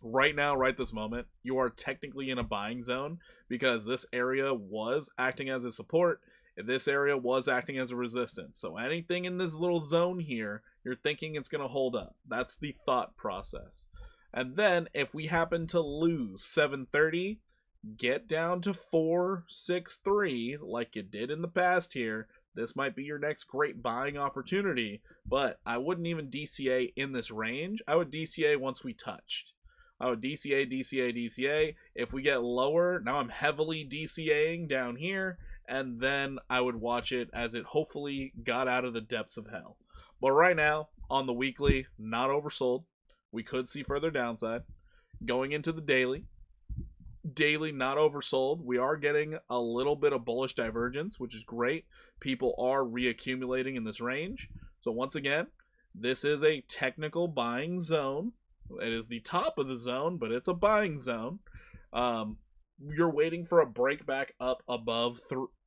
right now, right this moment, you are technically in a buying zone because this area was acting as a support. This area was acting as a resistance. So anything in this little zone here, you're thinking it's going to hold up. That's the thought process. And then if we happen to lose 730, get down to 463 like you did in the past here. This might be your next great buying opportunity, but I wouldn't even DCA in this range. I would DCA once we touched. I would DCA. If we get lower, now I'm heavily DCAing down here, and then I would watch it as it hopefully got out of the depths of hell. But right now, on the weekly, not oversold. We could see further downside. Going into the daily. Daily not oversold. We are getting a little bit of bullish divergence, which is great. People are reaccumulating in this range. So once again, this is a technical buying zone. It is the top of the zone, but it's a buying zone. You're waiting for a break back up above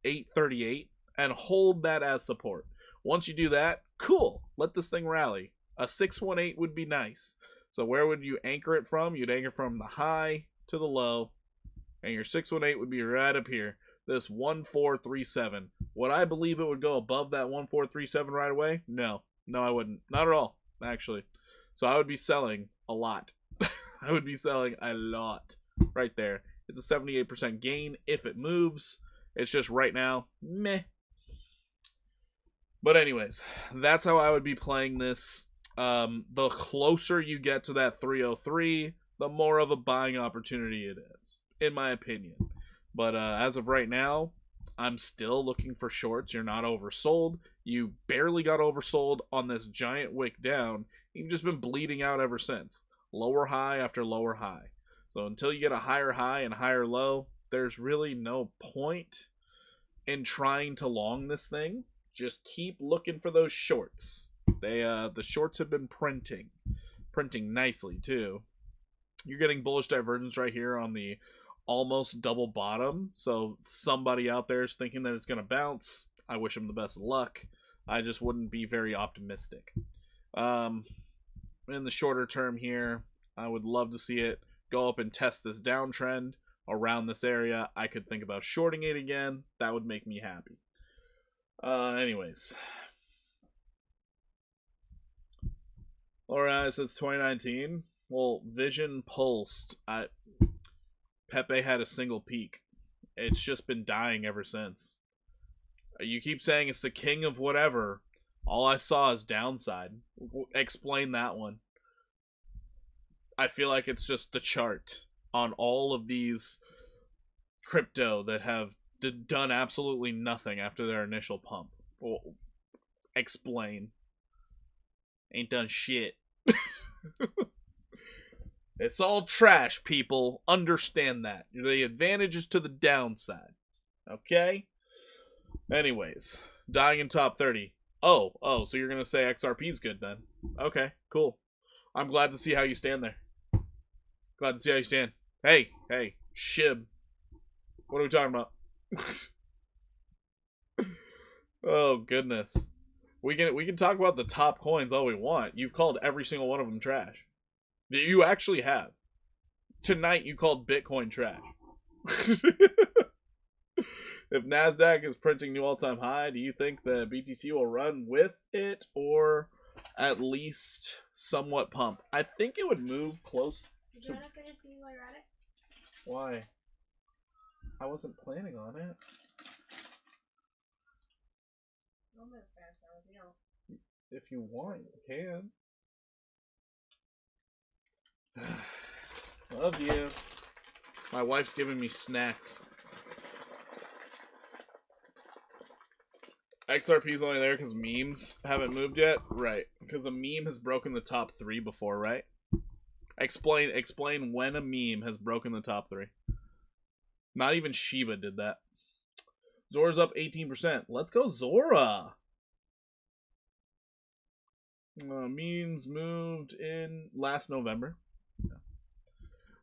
838 and hold that as support. Once you do that, cool. Let this thing rally. A 618 would be nice. So where would you anchor it from? You'd anchor from the high to the low. And your 618 would be right up here. This 1437. Would I believe it would go above that 1437 right away? No. No, I wouldn't. Not at all, actually. So I would be selling a lot. I would be selling a lot right there. It's a 78% gain if it moves. It's just right now, meh. But anyways, that's how I would be playing this. The closer you get to that 303, the more of a buying opportunity it is, in my opinion. But as of right now, I'm still looking for shorts. You're not oversold. You barely got oversold on this giant wick down. You've just been bleeding out ever since. Lower high after lower high. So until you get a higher high and higher low, there's really no point in trying to long this thing. Just keep looking for those shorts. The shorts have been printing nicely too. You're getting bullish divergence right here on the almost double bottom. So somebody out there is thinking that it's going to bounce. I wish them the best of luck. I just wouldn't be very optimistic. In the shorter term here, I would love to see it go up and test this downtrend around this area. I could think about shorting it again. That would make me happy. Anyways. Alright, since 2019. Well, Vision pulsed. Pepe had a single peak. It's just been dying ever since. You keep saying it's the king of whatever. All I saw is downside. Explain that one. I feel like it's just the chart on all of these crypto that have done absolutely nothing after their initial pump. Well, explain. Ain't done shit. It's all trash, people. Understand that. The advantage is to the downside. Okay? Anyways, dying in top 30. Oh, so you're going to say XRP's good then. Okay, cool. I'm glad to see how you stand there. Glad to see how you stand. Hey, Shib. What are we talking about? Oh, goodness. We can talk about the top coins all we want. You've called every single one of them trash. You actually have. Tonight you called Bitcoin trash. If NASDAQ is printing new all-time high, do you think the BTC will run with it or at least somewhat pump? I think it would move close to... Do you want to finish seeing while you're at it? Why? I wasn't planning on it. I'll move fast now, you know. If you want, you can. Love you. My wife's giving me snacks. XRP's only there because memes haven't moved yet? Right. Because a meme has broken the top 3 before, right? Explain when a meme has broken the top 3. Not even Shiba did that. Zora's up 18%. Let's go Zora! Memes moved in last November.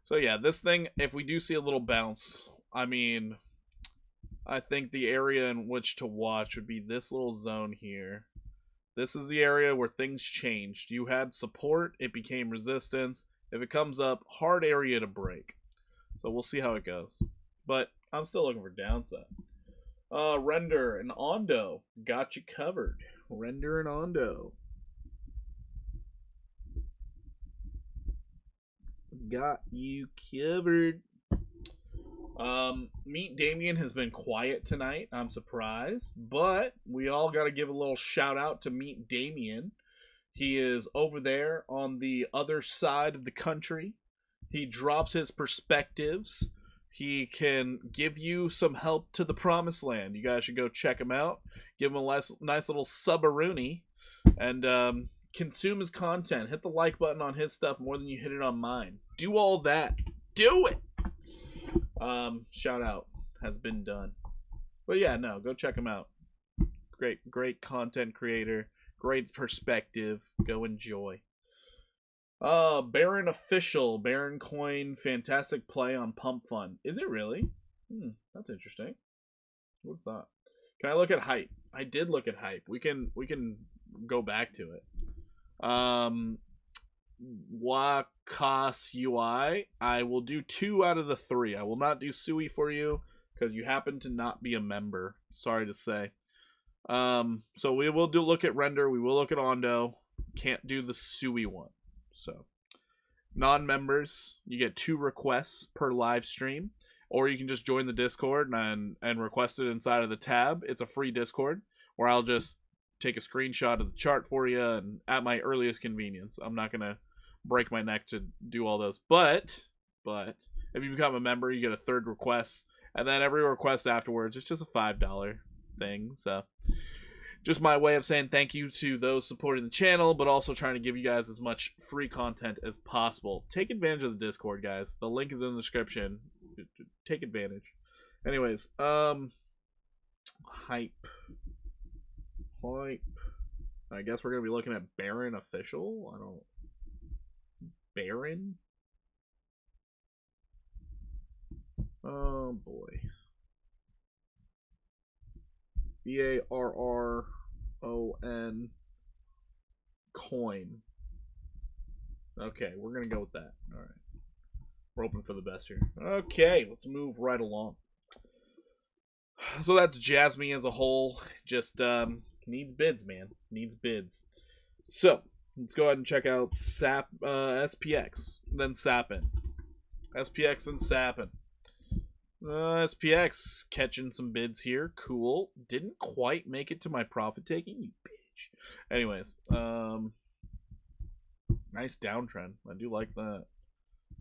So yeah, this thing, if we do see a little bounce, I mean, I think the area in which to watch would be this little zone here. This is the area where things changed. You had support, it became resistance. If it comes up, hard area to break. So we'll see how it goes. But I'm still looking for downside. Render and Ondo. Got you covered. Render and Ondo. Got you covered. Meet Damien has been quiet tonight. I'm surprised. But we all got to give a little shout out to Meet Damien. He is over there on the other side of the country. He drops his perspectives. He can give you some help to the promised land. You guys should go check him out. Give him a nice little sub-a-rooney. And consume his content. Hit the like button on his stuff more than you hit it on mine. Do all that. Do it. Shout out has been done. But yeah, no, go check him out. Great content creator. Great perspective. Go enjoy. Baron official. Baron coin. Fantastic play on Pump Fund. Is it really? That's interesting. What thought? Can I look at hype? I did look at hype. We can go back to it. Wakas UI. I will do 2 out of the 3. I will not do Sui for you because you happen to not be a member. Sorry to say. So we will look at render. We will look at Ondo. Can't do the Sui one. So non-members, you get 2 requests per live stream. Or you can just join the Discord and request it inside of the tab. It's a free Discord where I'll just take a screenshot of the chart for you and at my earliest convenience. I'm not going to break my neck to do all those. But if you become a member, you get a 3rd request. And then every request afterwards, it's just a $5 thing. So just my way of saying thank you to those supporting the channel, but also trying to give you guys as much free content as possible. Take advantage of the Discord, guys. The link is in the description. Take advantage. Anyways, hype. I guess we're gonna be looking at Baron official. Baron. Oh boy. BARRON coin. Okay, we're gonna go with that. All right. We're hoping for the best here. Okay, let's move right along. So that's Jasmine as a whole. Just needs bids, man. Needs bids. So let's go ahead and check out SPX, then Sapin. SPX and Sapin. SPX catching some bids here. Cool. Didn't quite make it to my profit taking, you bitch. Anyways, nice downtrend. I do like that.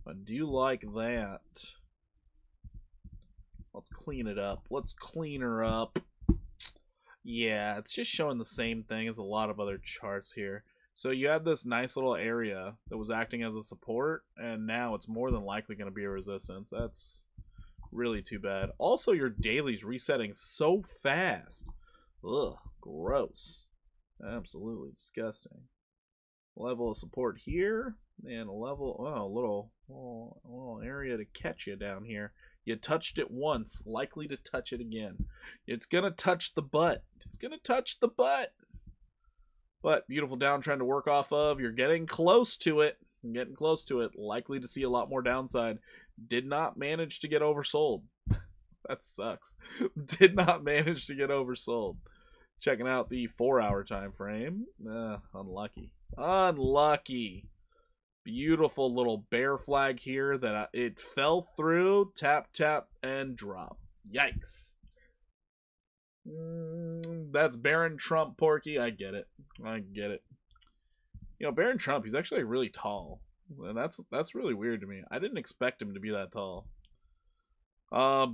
I do like that. Let's clean it up. Let's clean her up. Yeah, it's just showing the same thing as a lot of other charts here. So you had this nice little area that was acting as a support, and now it's more than likely going to be a resistance. That's really too bad. Also, your daily's resetting so fast. Ugh, gross. Absolutely disgusting. Level of support here, and a level, a little area to catch you down here. You touched it once, likely to touch it again. It's gonna touch the butt. It's gonna touch the butt. But beautiful downtrend to work off of. You're getting close to it. You're getting close to it. Likely to see a lot more downside. Did not manage to get oversold. That sucks. Did not manage to get oversold. Checking out the 4-hour time frame. Unlucky. Unlucky. Beautiful little bear flag here that it fell through. Tap, tap, and drop. Yikes. That's Baron Trump, Porky. I get it. I get it. You know, Baron Trump, he's actually really tall. And that's really weird to me. I didn't expect him to be that tall.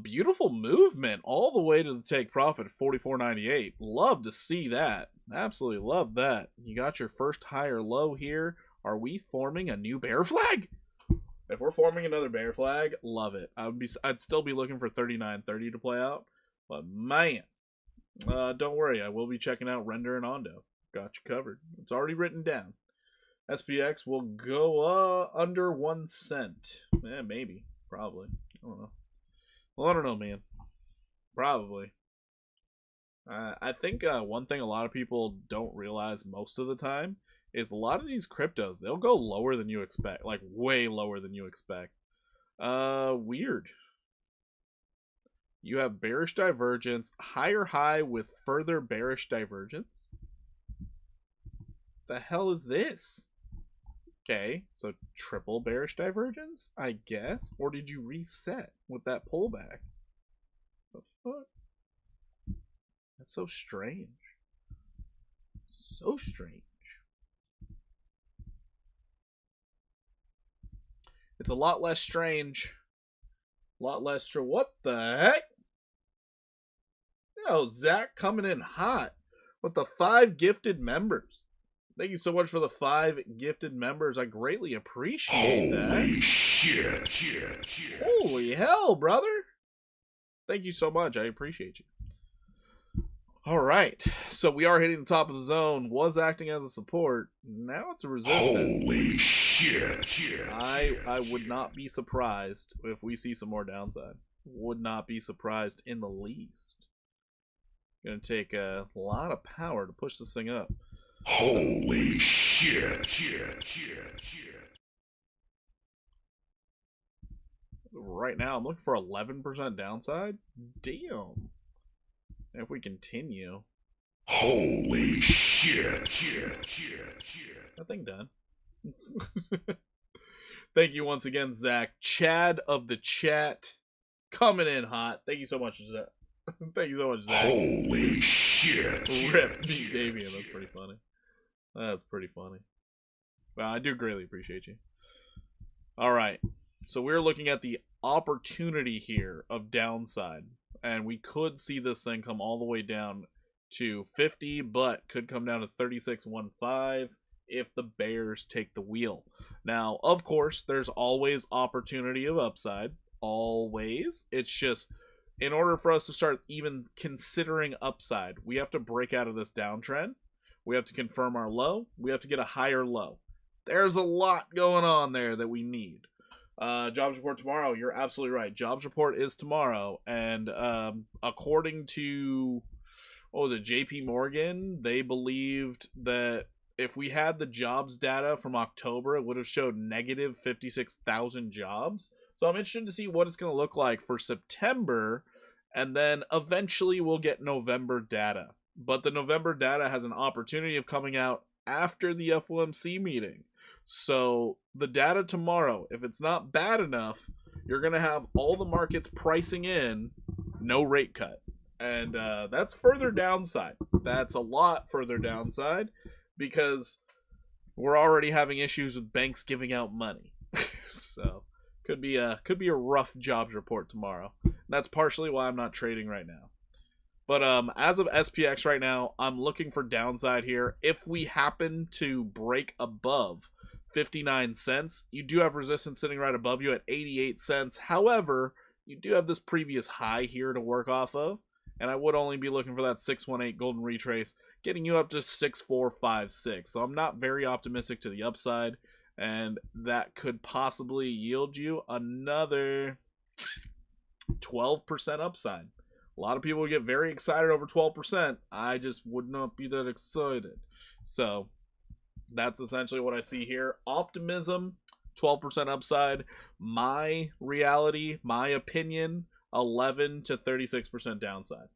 Beautiful movement all the way to the take profit, 44.98. Love to see that. Absolutely love that. You got your first higher low here. Are we forming a new bear flag? If we're forming another bear flag, love it. I'd still be looking for 39.30 to play out. But man, don't worry. I will be checking out Render and Ondo. Got you covered. It's already written down. SPX will go under 1 cent. Maybe. Probably. I don't know. Well, I don't know, man. Probably. I think one thing a lot of people don't realize most of the time is a lot of these cryptos, they'll go lower than you expect. Like, way lower than you expect. Weird. You have bearish divergence, higher high with further bearish divergence. The hell is this? Okay, so triple bearish divergence, I guess? Or did you reset with that pullback? What the fuck? That's so strange. So strange. It's a lot less strange. A lot less true. What the heck? Yo, Zach coming in hot with the 5 gifted members. Thank you so much for the 5 gifted members. I greatly appreciate that. Holy shit. Holy hell, brother. Thank you so much. I appreciate you. All right. So we are hitting the top of the zone. Was acting as a support. Now it's a resistance. Holy shit. I would not be surprised if we see some more downside. Would not be surprised in the least. Gonna take a lot of power to push this thing up. Holy shit. Right now, I'm looking for 11% downside. Damn. If we continue. Holy shit. That thing done. Thank you once again, Zach. Chad of the chat. Coming in hot. Thank you so much, Zach. Thank you so much, Zach. Holy shit. Rip me, Davian. That's pretty funny. That's pretty funny. Well, I do greatly appreciate you. All right. So we're looking at the opportunity here of downside. And we could see this thing come all the way down to 50, but could come down to 36.15 if the bears take the wheel. Now, of course, there's always opportunity of upside. Always. It's just, in order for us to start even considering upside, we have to break out of this downtrend. We have to confirm our low. We have to get a higher low. There's a lot going on there that we need. Jobs report tomorrow. You're absolutely right. Jobs report is tomorrow. And according to, what was it, JP Morgan, they believed that if we had the jobs data from October, it would have showed negative 56,000 jobs. So I'm interested to see what it's going to look like for September. And then eventually we'll get November data. But the November data has an opportunity of coming out after the FOMC meeting. So the data tomorrow, if it's not bad enough, you're going to have all the markets pricing in no rate cut. And that's further downside. That's a lot further downside because we're already having issues with banks giving out money. So could be a rough jobs report tomorrow. That's partially why I'm not trading right now. But as of SPX right now, I'm looking for downside here. If we happen to break above 59 cents, you do have resistance sitting right above you at 88 cents. However, you do have this previous high here to work off of. And I would only be looking for that 618 golden retrace, getting you up to 6456. So I'm not very optimistic to the upside. And that could possibly yield you another 12% upside. A lot of people get very excited over 12%. I just would not be that excited. So that's essentially what I see here. Optimism, 12% upside. My reality, my opinion, 11 to 36% downside.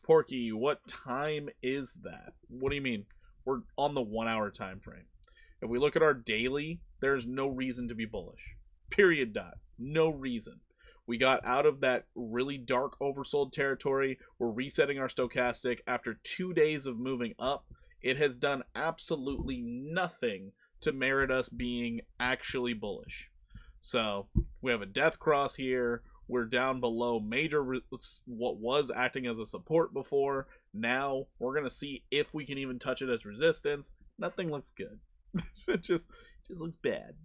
Porky, what time is that? What do you mean? We're on the 1 hour time frame. If we look at our daily, there's no reason to be bullish. Period. Dot. No reason. We got out of that really dark oversold territory. We're resetting our stochastic after 2 days of moving up. It has done absolutely nothing to merit us being actually bullish. So we have a death cross here. We're down below major what was acting as a support before. Now we're going to see if we can even touch it as resistance. Nothing looks good. It just looks bad.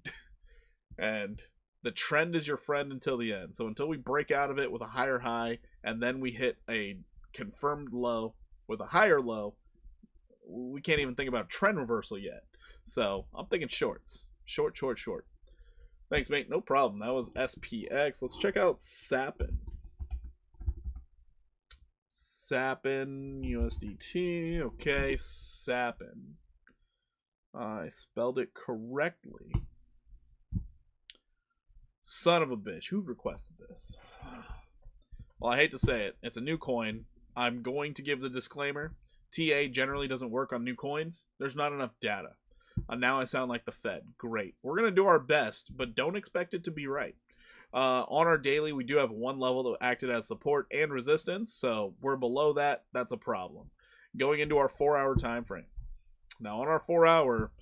And the trend is your friend until the end. So until we break out of it with a higher high, and then we hit a confirmed low with a higher low, we can't even think about trend reversal yet. So I'm thinking shorts. Short. Thanks, mate. No problem. That was SPX. Let's check out Sapin. Sapin, USDT. Okay, Sapin. I spelled it correctly. Son of a bitch. Who requested this? Well, I hate to say it. It's a new coin. I'm going to give the disclaimer. TA generally doesn't work on new coins. There's not enough data. Now I sound like the Fed. Great. We're going to do our best, but don't expect it to be right. On our daily, we do have one level that acted as support and resistance, so we're below that. That's a problem. Going into our 4 hour time frame. Now, on our 4 hour,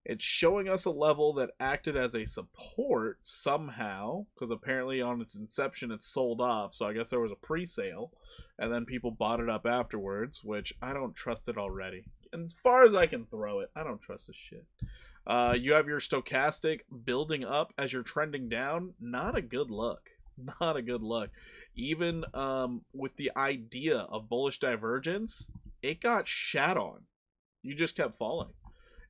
it's showing us a level that acted as a support somehow, because apparently on its inception it sold off, so I guess there was a pre-sale, and then people bought it up afterwards, which I don't trust it already. as far as I can throw it, I don't trust this shit. You have your stochastic building up as you're trending down. Not a good look. Not a good look. Even with the idea of bullish divergence, it got shat on. You just kept falling.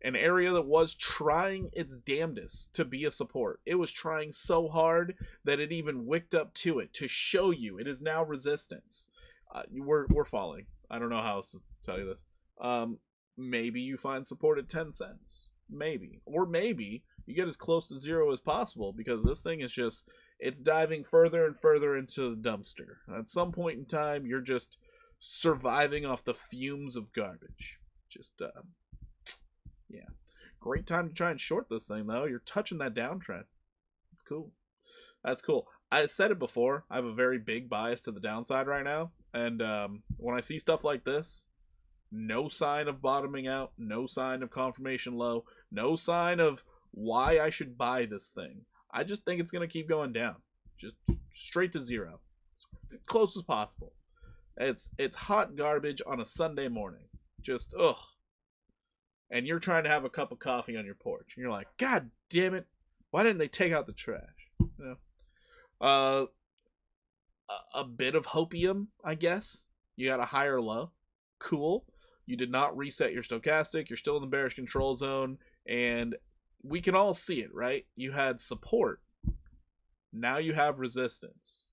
An area that was trying its damnedest to be a support. It was trying so hard that it even wicked up to it to show you it is now resistance. We're falling. I don't know how else to tell you this. Maybe you find support at 10 cents. Maybe. Or maybe you get as close to zero as possible, because this thing is just, it's diving further and further into the dumpster. At some point in time, you're just surviving off the fumes of garbage. Just, yeah. Great time to try and short this thing, though. You're touching that downtrend. That's cool. That's cool. I said it before. I have a very big bias to the downside right now. And when I see stuff like this, no sign of bottoming out, no sign of confirmation low, no sign of why I should buy this thing. I just think it's going to keep going down. Just straight to zero. As close as possible. It's hot garbage on a Sunday morning. Just, ugh. And you're trying to have a cup of coffee on your porch. And you're like, God damn it. Why didn't they take out the trash? You know? A bit of hopium, I guess. You got a higher low. Cool. You did not reset your stochastic. You're still in the bearish control zone. And we can all see it, right? You had support. Now you have resistance.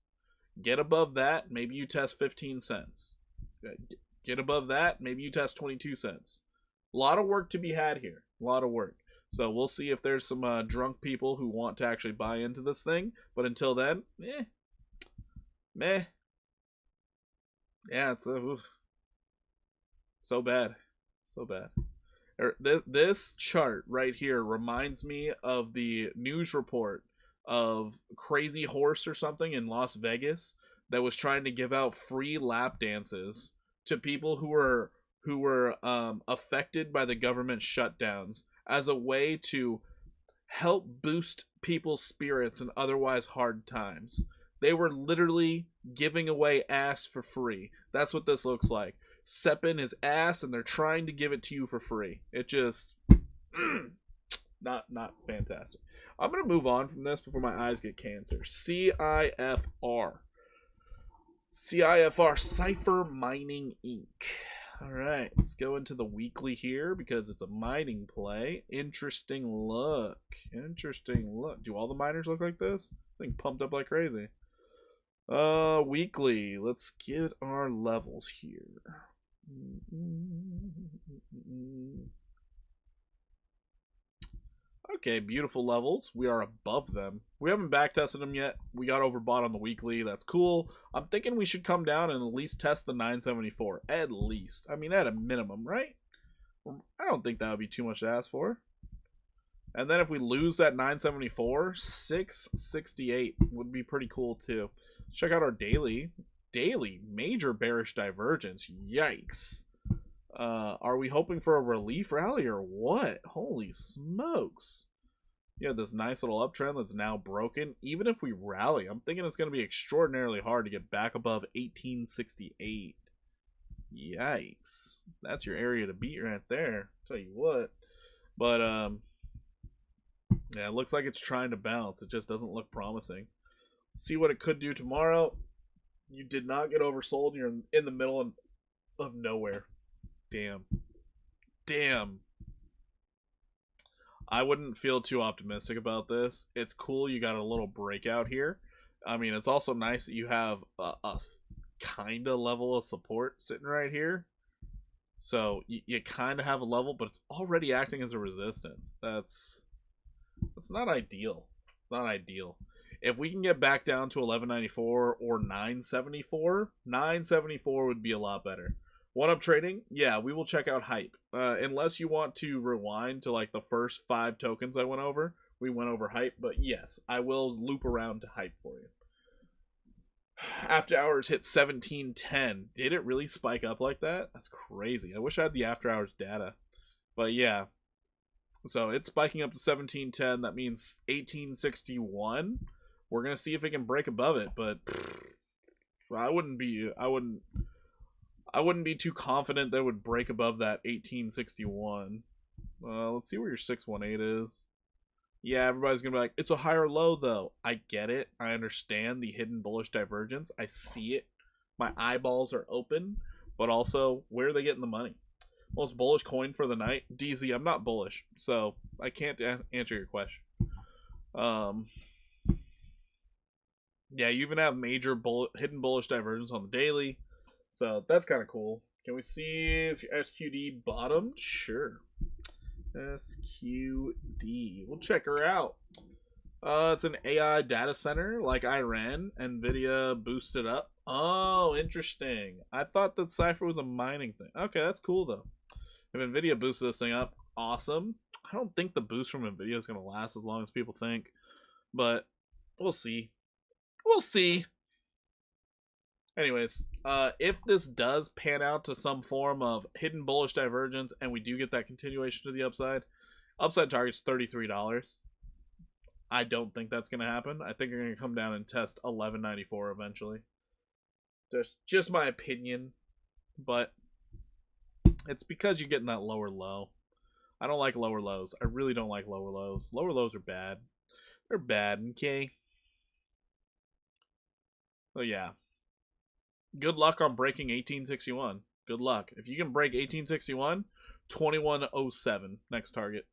Get above that, maybe you test 15 cents. Get above that, maybe you test 22 cents. A lot of work to be had here. A lot of work. So we'll see if there's some drunk people who want to actually buy into this thing. But until then, meh. Yeah, it's so bad. So bad. This chart right here reminds me of the news report of Crazy Horse or something in Las Vegas that was trying to give out free lap dances to people who were affected by the government shutdowns as a way to help boost people's spirits in otherwise hard times. They were literally giving away ass for free. That's what this looks like. Sepping his ass, and they're trying to give it to you for free. It just not fantastic. I'm gonna move on from this before my eyes get cancer. CIFR, Cipher Mining Inc. All right, let's go into the weekly here because it's a mining play. Interesting look. Do all the miners look like this? Thing pumped up like crazy. Weekly. Let's get our levels here. Okay, beautiful levels. We are above them. We haven't backtested them yet. We got overbought on the weekly. That's cool. I'm thinking we should come down and at least test the 974. At least. I mean, at a minimum, right? I don't think that would be too much to ask for. And then if we lose that 974, 668 would be pretty cool too. Let's check out our daily. Daily major bearish divergence. Yikes. Are we hoping for a relief rally or what? Holy smokes. Yeah, this nice little uptrend that's now broken. Even if we rally, I'm thinking it's going to be extraordinarily hard to get back above 1868. Yikes. That's your area to beat right there. Tell you what. But, yeah, it looks like it's trying to bounce. It just doesn't look promising. See what it could do tomorrow. You did not get oversold. You're in the middle of nowhere. Damn. I wouldn't feel too optimistic about this. It's cool you got a little breakout here. I mean, it's also nice that you have a kind of level of support sitting right here. So you kind of have a level, but it's already acting as a resistance. That's not ideal. Not ideal. If we can get back down to 1194 or 974, 974 would be a lot better. One up trading, yeah, we will check out hype. Unless you want to rewind to like the first 5 tokens I went over. We went over hype, but yes, I will loop around to hype for you. After hours hit 1710. Did it really spike up like that? That's crazy. I wish I had the after hours data. But yeah. So it's spiking up to 1710. That means 1861. We're going to see if it can break above it, but I wouldn't I wouldn't be too confident that it would break above that 1861. Let's see where your 618 is. Yeah, everybody's going to be like, it's a higher low, though. I get it. I understand the hidden bullish divergence. I see it. My eyeballs are open. But also, where are they getting the money? Most bullish coin for the night? DZ, I'm not bullish. So, I can't answer your question. Yeah, you even have major hidden bullish divergence on the daily. So, that's kind of cool. Can we see if your SQD bottomed? Sure. SQD. We'll check her out. It's an AI data center like I ran. NVIDIA boosted up. Oh, interesting. I thought that Cypher was a mining thing. Okay, that's cool though. If NVIDIA boosted this thing up, awesome. I don't think the boost from NVIDIA is going to last as long as people think. But we'll see. We'll see. Anyways, if this does pan out to some form of hidden bullish divergence and we do get that continuation to the upside target's $33. I don't think that's going to happen. I think you're going to come down and test $11.94 eventually. Just my opinion, but it's because you're getting that lower low. I don't like lower lows. I really don't like lower lows. Lower lows are bad. They're bad, okay? So yeah. Good luck on breaking 1861. Good luck. If you can break 1861, 2107 next target.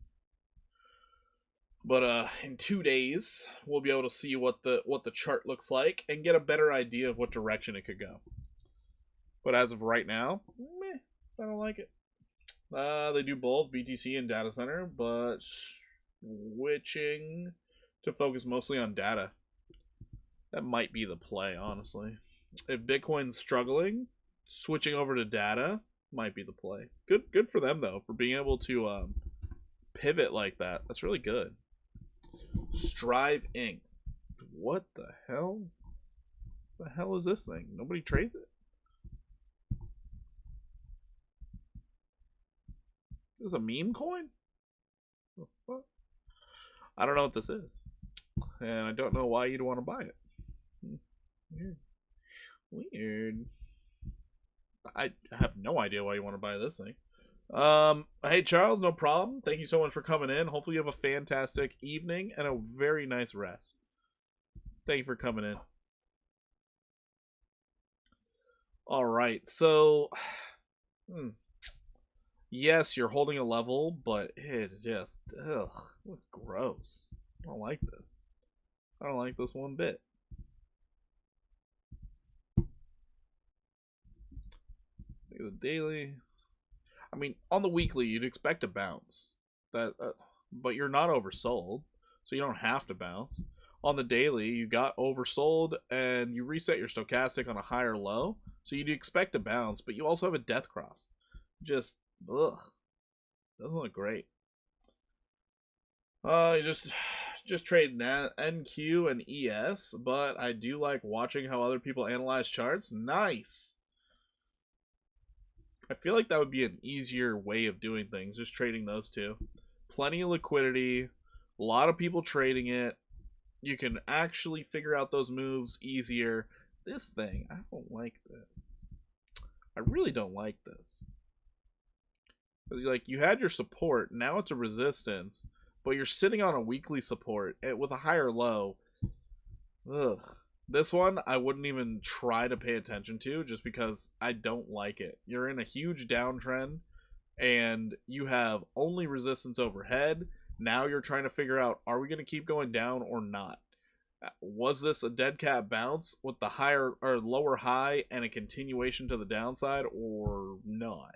But in 2 days, we'll be able to see what the chart looks like and get a better idea of what direction it could go. But as of right now, meh, I don't like it. They do both BTC and data center, but switching to focus mostly on data. That might be the play, honestly. If Bitcoin's struggling, switching over to data might be the play. Good for them though, for being able to pivot like that. That's really good. Strive Inc. What the hell? The hell is this thing? Nobody trades it. This is a meme coin? What the fuck? I don't know what this is, and I don't know why you'd want to buy it. Weird. Weird. I have no idea why you want to buy this thing. Hey Charles, no problem. Thank you so much for coming in. Hopefully you have a fantastic evening and a very nice rest. Thank you for coming in. All right, so yes, you're holding a level, but it just it's gross. I don't like this. I don't like this one bit. Look at the daily. I mean, on the weekly, you'd expect a bounce, but you're not oversold, so you don't have to bounce. On the daily, you got oversold, and you reset your stochastic on a higher low, so you'd expect a bounce, but you also have a death cross. Just, ugh. Doesn't look great. You just trade NQ and ES, but I do like watching how other people analyze charts. Nice! I feel like that would be an easier way of doing things, just trading those two. Plenty of liquidity, a lot of people trading it. You can actually figure out those moves easier. This thing, I don't like this. I really don't like this. Like, you had your support, now it's a resistance, but you're sitting on a weekly support with a higher low. Ugh. This one, I wouldn't even try to pay attention to just because I don't like it. You're in a huge downtrend, and you have only resistance overhead. Now you're trying to figure out, are we going to keep going down or not? Was this a dead cat bounce with the higher or lower high and a continuation to the downside or not?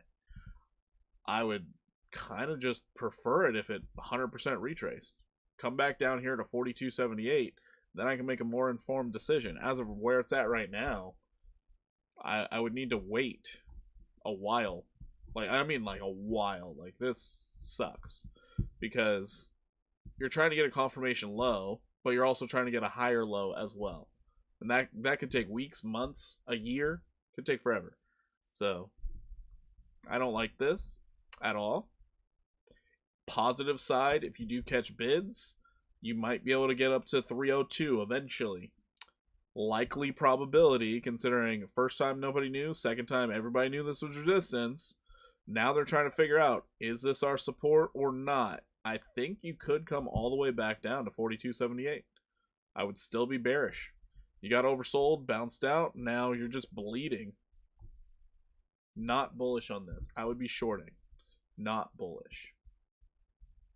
I would kind of just prefer it if it 100% retraced. Come back down here to 42.78. Then I can make a more informed decision. As of where it's at right now, I would need to wait a while. Like a while. Like, this sucks. Because you're trying to get a confirmation low, but you're also trying to get a higher low as well. And that could take weeks, months, a year. Could take forever. So, I don't like this at all. Positive side, if you do catch bids, you might be able to get up to 302 eventually. likely probability, considering first time nobody knew, second time everybody knew this was resistance. Now they're trying to figure out, is this our support or not? I think you could come all the way back down to 42.78. I would still be bearish. You got oversold, bounced out, now you're just bleeding. Not bullish on this. I would be shorting. Not bullish.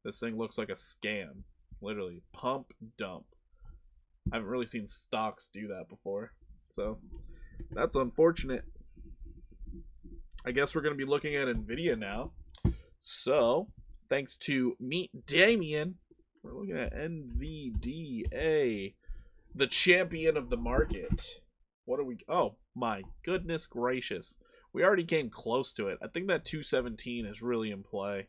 This thing looks like a scam. Literally, pump, dump. I haven't really seen stocks do that before. So, that's unfortunate. I guess we're going to be looking at NVIDIA now. So, thanks to Meet Damien, we're looking at NVIDIA, the champion of the market. What are we... Oh, my goodness gracious. We already came close to it. I think that 217 is really in play.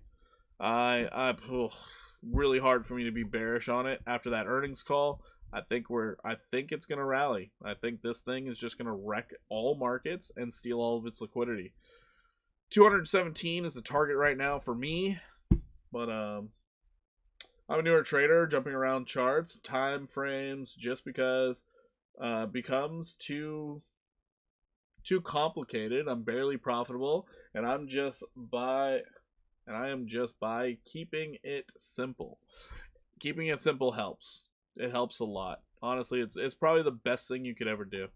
Really hard for me to be bearish on it after that earnings call. I think it's gonna rally. I think this thing is just gonna wreck all markets and steal all of its liquidity. 217 is the target right now for me, but I'm a newer trader, jumping around charts, time frames, just because becomes too complicated. I'm barely profitable, and I am just by keeping it simple. Keeping it simple helps. It helps a lot. Honestly, it's probably the best thing you could ever do.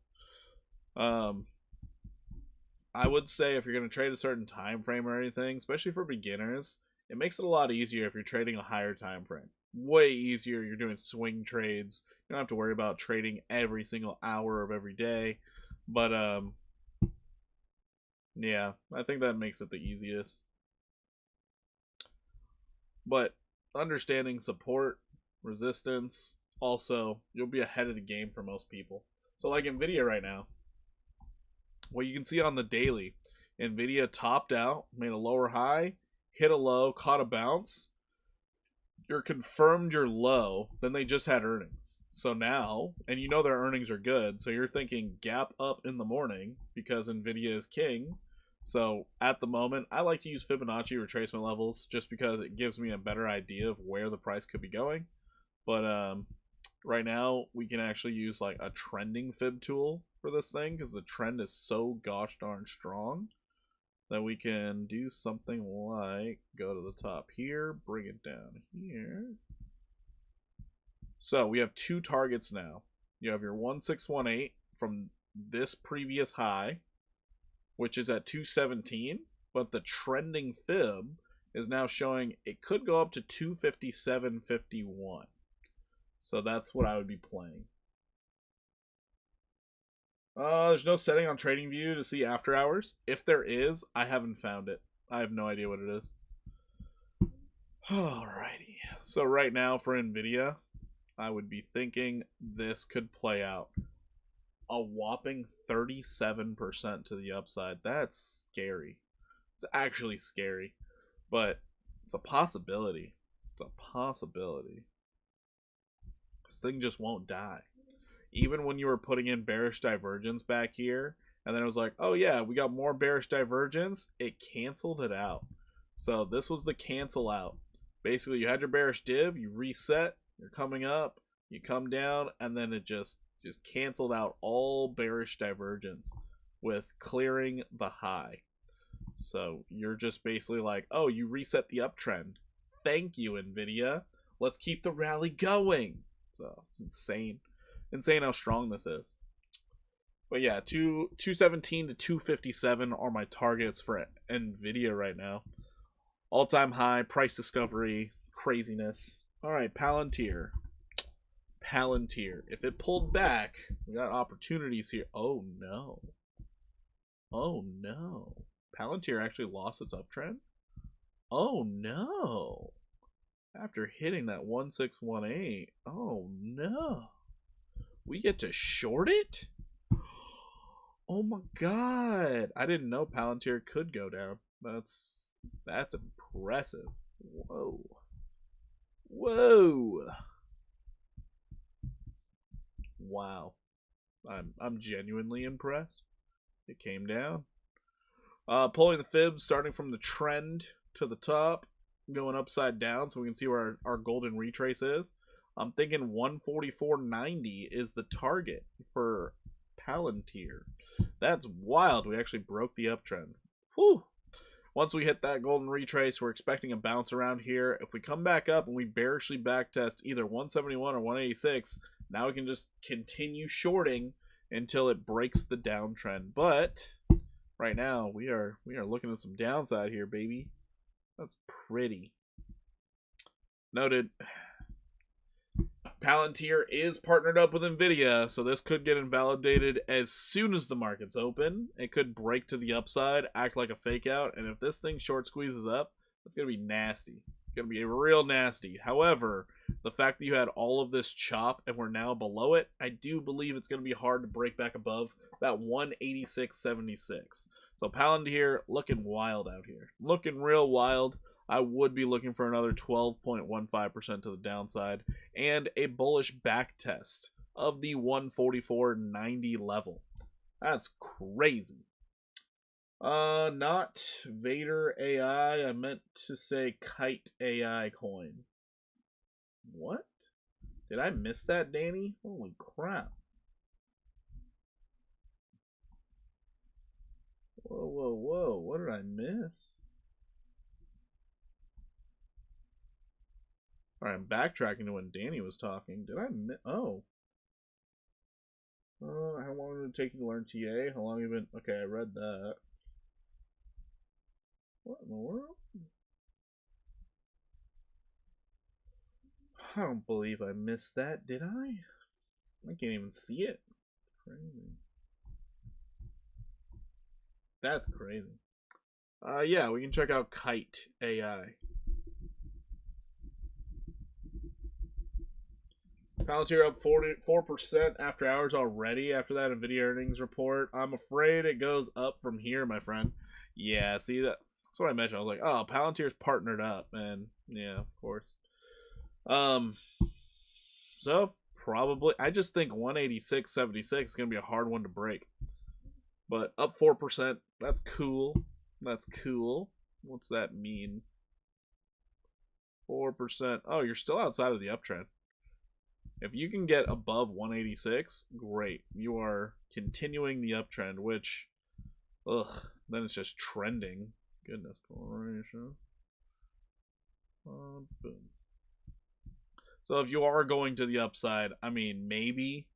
I would say if you're going to trade a certain time frame or anything, especially for beginners, it makes it a lot easier if you're trading a higher time frame. Way easier. You're doing swing trades. You don't have to worry about trading every single hour of every day. But yeah, I think that makes it the easiest. But understanding support, resistance, also, you'll be ahead of the game for most people. So like NVIDIA right now, what you can see on the daily, NVIDIA topped out, made a lower high, hit a low, caught a bounce. You're confirmed your low, then they just had earnings. So now, and you know their earnings are good, so you're thinking gap up in the morning because NVIDIA is king. So at the moment, I like to use Fibonacci retracement levels just because it gives me a better idea of where the price could be going. But right now, we can actually use like a trending fib tool for this thing because the trend is so gosh darn strong that we can do something like go to the top here, bring it down here. So we have two targets now. You have your 1618 from this previous high, which is at 217, but the trending fib is now showing it could go up to 257.51. So that's what I would be playing. There's no setting on TradingView to see after hours. If there is, I haven't found it. I have no idea what it is. Alrighty. So right now for NVIDIA, I would be thinking this could play out. A whopping 37% to the upside. That's scary. It's actually scary. But it's a possibility. It's a possibility. This thing just won't die. Even when you were putting in bearish divergence back here, and then it was like, oh yeah, we got more bearish divergence, it canceled it out. So this was the cancel out. Basically, you had your bearish div, you reset, you're coming up, you come down, and then it just canceled out all bearish divergence with clearing the high. So you're just basically like, oh, you reset the uptrend. Thank you, NVIDIA. Let's keep the rally going. So it's insane. Insane how strong this is. But yeah, 217 to 257 are my targets for NVIDIA right now. All-time high, price discovery, craziness. All right, Palantir. Palantir. If it pulled back, we got opportunities here. Oh no. Oh no. Palantir actually lost its uptrend? Oh no. After hitting that 1618. Oh no. We get to short it? Oh my god. I didn't know Palantir could go down. That's impressive. Whoa. Whoa. Wow. I'm genuinely impressed. It came down. Pulling the fibs, starting from the trend to the top, going upside down so we can see where our golden retrace is. I'm thinking 144.90 is the target for Palantir. That's wild. We actually broke the uptrend. Whew. Once we hit that golden retrace, we're expecting a bounce around here. If we come back up and we bearishly backtest either 171 or 186, now we can just continue shorting until it breaks the downtrend. But right now we are looking at some downside here, baby. That's pretty. Noted. Palantir is partnered up with NVIDIA, so this could get invalidated as soon as the markets open. It could break to the upside, act like a fake out, and if this thing short squeezes up, it's going to be nasty. It's going to be real nasty. However, the fact that you had all of this chop and we're now below it, I do believe it's going to be hard to break back above that 186.76. So Palantir looking wild out here. Looking real wild. I would be looking for another 12.15% to the downside and a bullish back test of the 144.90 level. That's crazy. Not Vader AI. I meant to say Kite AI coin. What? Did I miss that, Danny? Holy crap. Whoa, whoa, whoa. What did I miss? Alright, I'm backtracking to when Danny was talking. Did I miss? Oh. How long did it take you to learn TA? How long have you been? Okay, I read that. What in the world? I don't believe I missed that, did I? I can't even see it. Crazy. That's crazy. Yeah, we can check out Kite AI. Palantir up 44% after hours already after that NVIDIA earnings report. I'm afraid it goes up from here, my friend. Yeah, see, that's what I mentioned. I was like, oh, Palantir's partnered up. And yeah, of course. So probably, I just think 186.76 is going to be a hard one to break. But up 4%, that's cool. That's cool. What's that mean? 4%. Oh, you're still outside of the uptrend. If you can get above 186, great. You are continuing the uptrend, which, then it's just trending. Goodness corporation. Boom. So if you are going to the upside, I mean, maybe,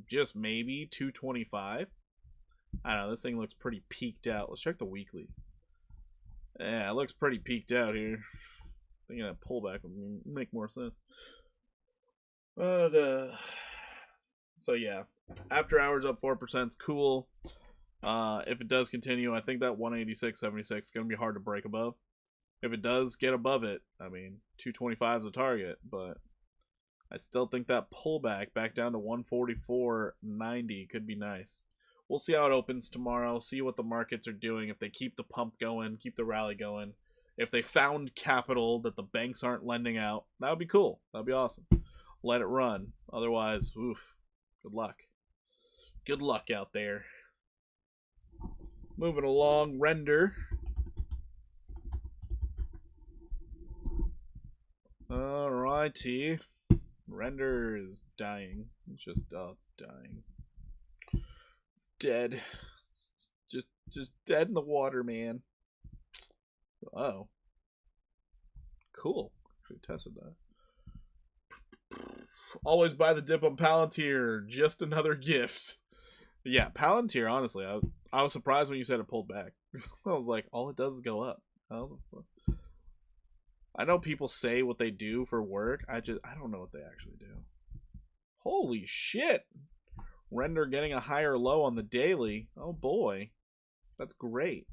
just maybe, 225. I don't know, this thing looks pretty peaked out. Let's check the weekly. Yeah, it looks pretty peaked out here. Thinking that pullback would make more sense. But, so yeah, after hours up 4% is cool. If it does continue, I think that 186.76 is going to be hard to break above. If it does get above it, I mean, 225 is a target, but I still think that pullback back down to 144.90 could be nice. We'll see how it opens tomorrow, see what the markets are doing, if they keep the pump going, keep the rally going. If they found capital that the banks aren't lending out, that would be cool. That would be awesome. Let it run. Otherwise, oof, good luck. Good luck out there. Moving along, render. Alrighty. Render is dying. It's just, it's dying. It's dead. It's just dead in the water, man. Oh. Cool. Actually tested that. Always buy the dip on Palantir. Just another gift. Yeah, Palantir, honestly, I was surprised when you said it pulled back. I was like, all it does is go up. I know people say what they do for work. I don't know what they actually do. Holy shit. Render getting a higher low on the daily. Oh boy. That's great.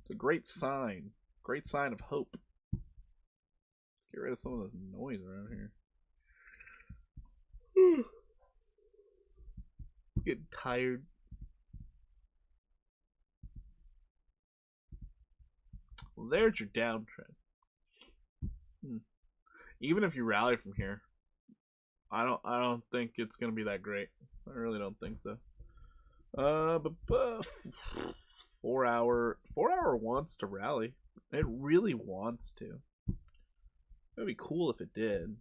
It's a great sign. Great sign of hope. Let's get rid of some of this noise around here. Getting tired. Well, there's your downtrend. Even if you rally from here, I don't think it's gonna be that great. I really don't think so. But 4 hour wants to rally. It really wants to. It'd be cool if it did.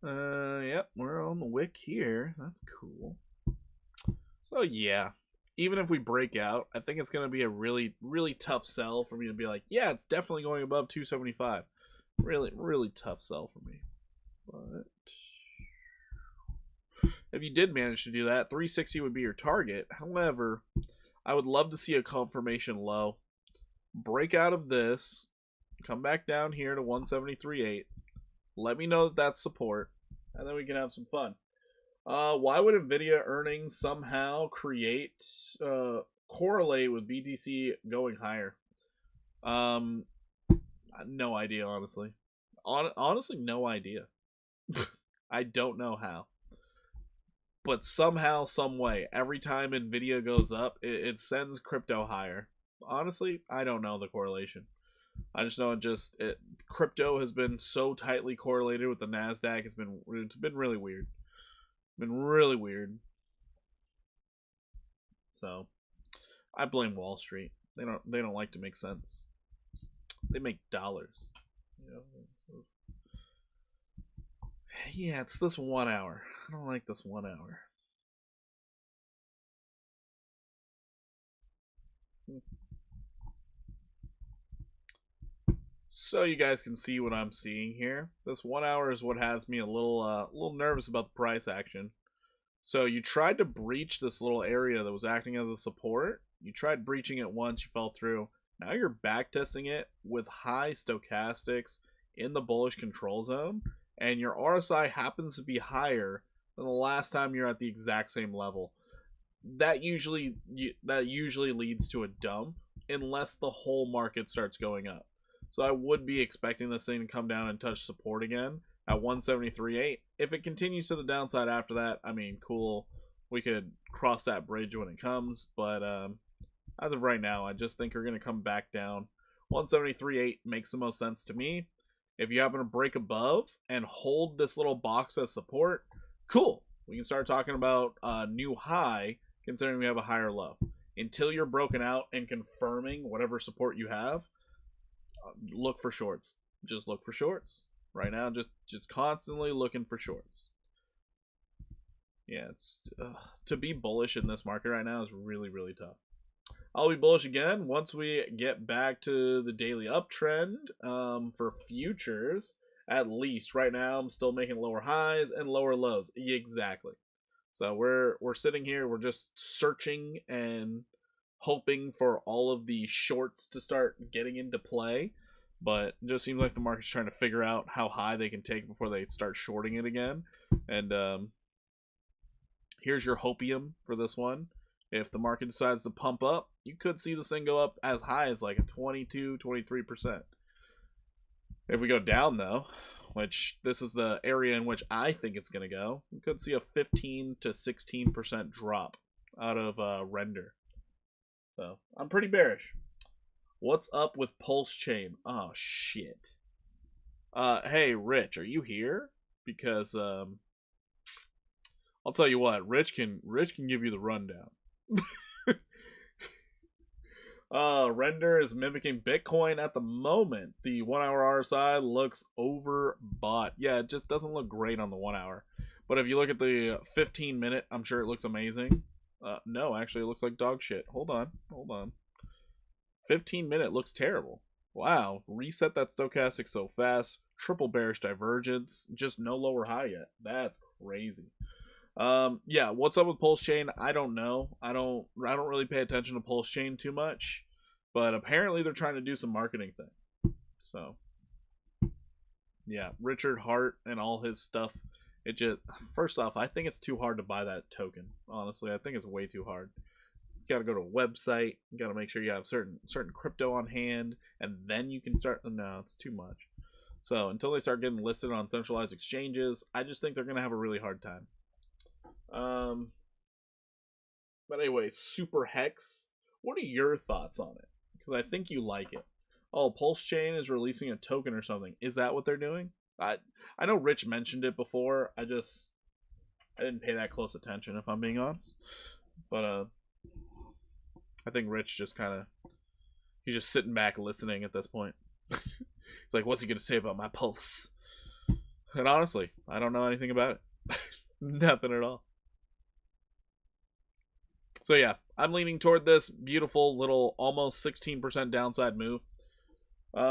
Yep, we're on the wick here. That's cool. So yeah, even if we break out, I think it's going to be a really, really tough sell for me to be like, yeah, it's definitely going above 275. Really, really tough sell for me. But if you did manage to do that, 360 would be your target. However, I would love to see a confirmation low. Break out of this. Come back down here to 173.8. Let me know that that's support. And then we can have some fun. Why would NVIDIA earnings somehow correlate with BTC going higher? No idea, honestly. Honestly, no idea. I don't know how. But somehow, some way, every time NVIDIA goes up, it sends crypto higher. Honestly, I don't know the correlation. I just know crypto has been so tightly correlated with the Nasdaq. It's been really weird. Been really weird. So, I blame Wall Street. They don't like to make sense. They make dollars. You know. So, yeah, it's this 1 hour. I don't like this 1 hour. So you guys can see what I'm seeing here. This 1 hour is what has me a little nervous about the price action. So you tried to breach this little area that was acting as a support. You tried breaching it once, you fell through. Now you're back testing it with high stochastics in the bullish control zone, and your RSI happens to be higher than the last time you're at the exact same level. That usually leads to a dump unless the whole market starts going up. So I would be expecting this thing to come down and touch support again at 173.8. If it continues to the downside after that, I mean, cool. We could cross that bridge when it comes. But as of right now, I just think we're going to come back down. 173.8 makes the most sense to me. If you happen to break above and hold this little box as support, cool. We can start talking about a new high, considering we have a higher low. Until you're broken out and confirming whatever support you have, look for shorts. Just look for shorts. Right now, just constantly looking for shorts. Yeah, it's to be bullish in this market right now is really, really tough. I'll be bullish again once we get back to the daily uptrend for futures. At least right now, I'm still making lower highs and lower lows. Exactly. So we're sitting here. We're just searching and hoping for all of the shorts to start getting into play. But it just seems like the market's trying to figure out how high they can take before they start shorting it again. And here's your hopium for this one. If the market decides to pump up, you could see this thing go up as high as like a 22, 23%. If we go down, though, which this is the area in which I think it's going to go, we could see a 15 to 16% drop out of render. So I'm pretty bearish. What's up with Pulse Chain? Oh, shit. Hey, Rich, are you here? Because I'll tell you what, Rich can give you the rundown. Render is mimicking Bitcoin at the moment. The 1 hour RSI looks overbought. Yeah, it just doesn't look great on the 1 hour. But if you look at the 15-minute, I'm sure it looks amazing. No, actually, it looks like dog shit. Hold on. 15-minute looks terrible. Wow, reset that stochastic so fast. Triple bearish divergence. Just no lower high yet. That's crazy. Yeah, what's up with Pulse Chain? I don't know. I don't really pay attention to Pulse Chain too much, but apparently they're trying to do some marketing thing. So, yeah, Richard Hart and all his stuff. It just, first off, I think it's too hard to buy that token. Honestly, I think it's way too hard. You gotta go to a website. You gotta make sure you have certain crypto on hand, and then you can start. No, it's too much. So until they start getting listed on centralized exchanges, I just think they're gonna have a really hard time. But anyway, Super Hex. What are your thoughts on it? Because I think you like it. Oh, Pulse Chain is releasing a token or something. Is that what they're doing? I know Rich mentioned it before. I didn't pay that close attention, if I'm being honest. But I think Rich just he's just sitting back listening at this point. It's like, what's he gonna say about my pulse? And honestly, I don't know anything about it. Nothing at all. So yeah, I'm leaning toward this beautiful little almost 16% downside move. There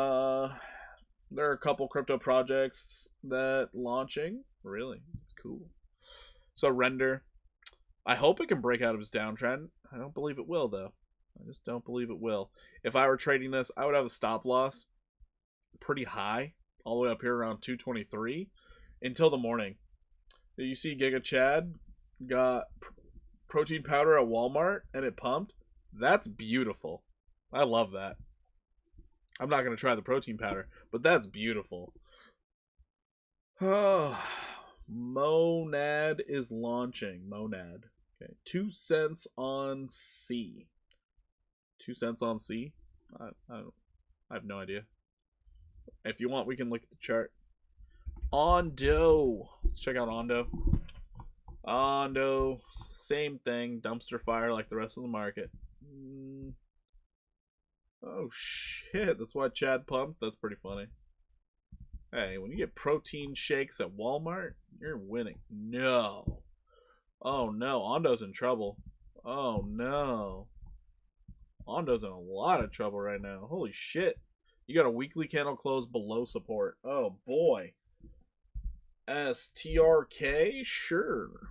are a couple crypto projects that launching. Really, it's cool. So Render, I hope it can break out of its downtrend. I don't believe it will though. I just don't believe it will. If I were trading this, I would have a stop loss pretty high, all the way up here around 223 until the morning. You see Giga Chad got protein powder at Walmart and it pumped. That's beautiful. I love that. I'm not going to try the protein powder, but that's beautiful. Oh, Monad is launching. Monad. Okay, 2 cents on C. 2 cents on C? I have no idea. If you want, we can look at the chart. Ondo. Let's check out Ondo. Ondo, same thing. Dumpster fire like the rest of the market. Oh shit, that's why Chad pumped? That's pretty funny. Hey, when you get protein shakes at Walmart, you're winning. No. Oh no, Ondo's in trouble. Oh no. Ondo's in a lot of trouble right now. Holy shit. You got a weekly candle close below support. Oh boy. STRK? Sure.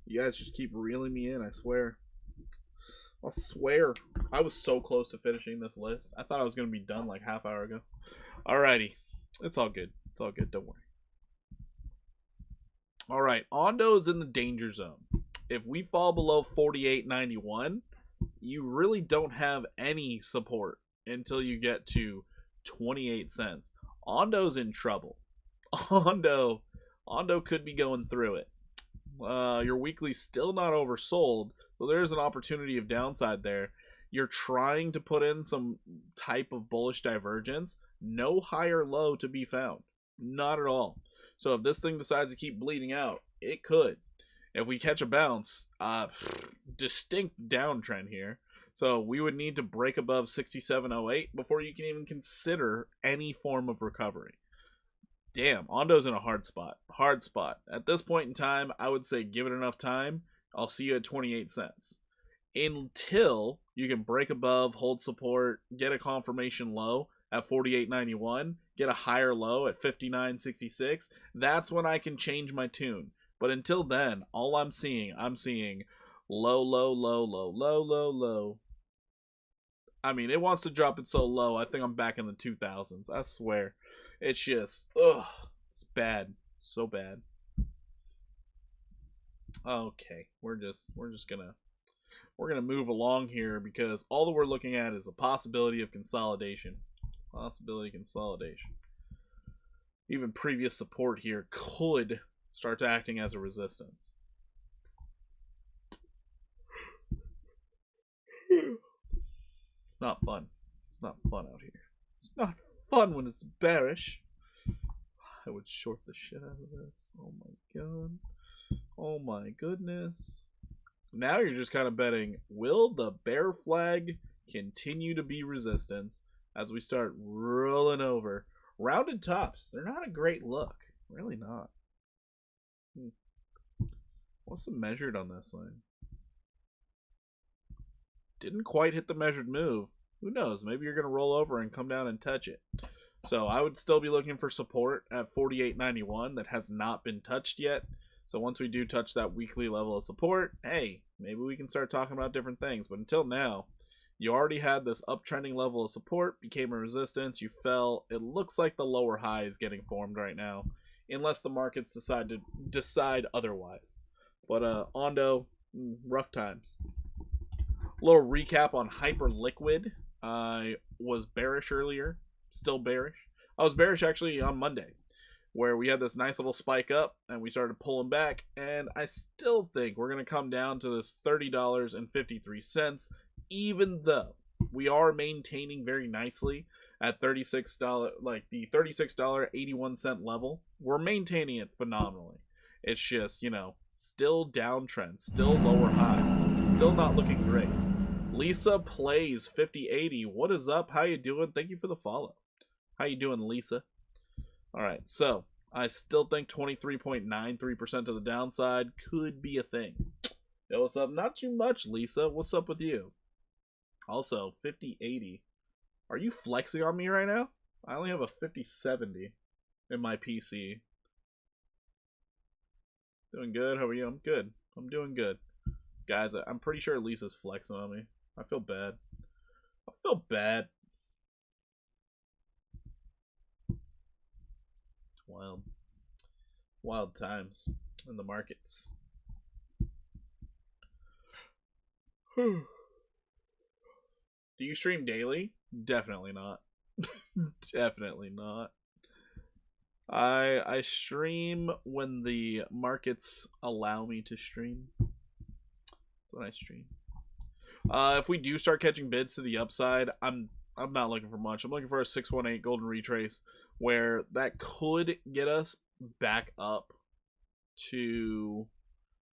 You guys just keep reeling me in, I swear. I'll swear. I was so close to finishing this list. I thought I was going to be done like half hour ago. Alrighty. It's all good. It's all good. Don't worry. Alright. Ondo's in the danger zone. If we fall below 48.91, you really don't have any support until you get to 28 cents. Ondo's in trouble. Ondo could be going through it. Your weekly's still not oversold, so there's an opportunity of downside there. You're trying to put in some type of bullish divergence. No higher low to be found. Not at all. So if this thing decides to keep bleeding out, it could. If we catch a bounce, distinct downtrend here. So we would need to break above 67.08 before you can even consider any form of recovery. Damn, Ondo's in a hard spot. Hard spot. At this point in time, I would say give it enough time. I'll see you at 28 cents. Until you can break above, hold support, get a confirmation low at 48.91, get a higher low at 59.66, that's when I can change my tune. But until then, all I'm seeing low, low, low, low, low, low, low. I mean, it wants to drop it so low, I think I'm back in the 2000s. I swear. It's just, ugh, it's bad. So bad. Okay, we're gonna move along here because all that we're looking at is a possibility of consolidation. Even previous support here could start acting as a resistance. It's not fun. It's not fun out here. It's not fun when it's bearish. I would short the shit out of this. Oh my god. Oh my goodness. Now you're just kind of betting, will the bear flag continue to be resistance as we start rolling over? Rounded tops, they're not a great look. Really not. What's the measured on this line? Didn't quite hit the measured move. Who knows? Maybe you're going to roll over and come down and touch it. So I would still be looking for support at 48.91 that has not been touched yet. So once we do touch that weekly level of support, hey, maybe we can start talking about different things. But until now, you already had this uptrending level of support, became a resistance, you fell. It looks like the lower high is getting formed right now, unless the markets decide otherwise. But Ondo, rough times. A little recap on Hyperliquid. I was bearish earlier, still bearish. I was bearish actually on Monday, where we had this nice little spike up and we started pulling back, and I still think we're going to come down to this $30.53, even though we are maintaining very nicely at $36, like the $36.81 level. We're maintaining it phenomenally. It's just, you know, still downtrend, still lower highs, still not looking great. Lisa Plays 5080. What is up? How you doing? Thank you for the follow. How you doing, Lisa? All right, so I still think 23.93% to the downside could be a thing. Yo, what's up? Not too much, Lisa. What's up with you? Also, 5080. Are you flexing on me right now? I only have a 5070 in my PC. Doing good. How are you? I'm good. I'm doing good. Guys, I'm pretty sure Lisa's flexing on me. I feel bad. I feel bad. It's wild. Wild times in the markets. Do you stream daily? Definitely not. Definitely not. I stream when the markets allow me to stream. That's when I stream. If we do start catching bids to the upside, I'm not looking for much. I'm looking for a 618 golden retrace where that could get us back up to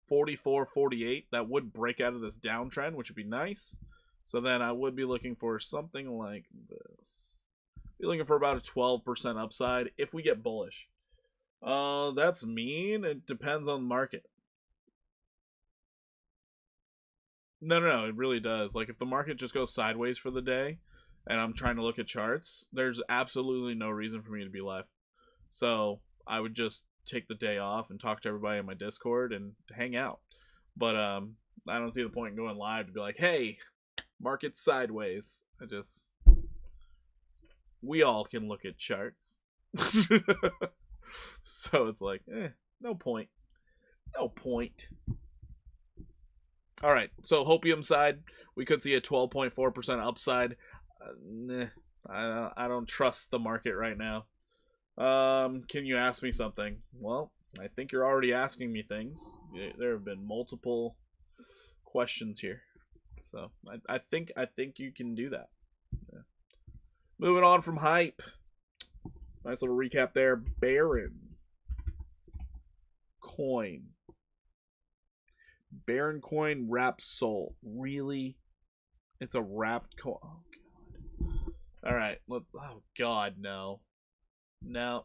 44, 48. That would break out of this downtrend, which would be nice. So then I would be looking for something like this. Be looking for about a 12% upside if we get bullish. That's mean. It depends on the market. No, it really does. Like, if the market just goes sideways for the day and I'm trying to look at charts, there's absolutely no reason for me to be live. So I would just take the day off and talk to everybody in my Discord and hang out. But I don't see the point in going live to be like, hey, market's sideways. We all can look at charts. So it's like, no point. No point. All right, so hopium side, we could see a 12.4% upside. I don't trust the market right now. Can you ask me something? Well, I think you're already asking me things. There have been multiple questions here, so I think you can do that. Yeah. Moving on from hype. Nice little recap there. Baron coin. Baron coin wrapped soul. Really? It's a wrapped coin. Oh god. Alright, oh god, no. No.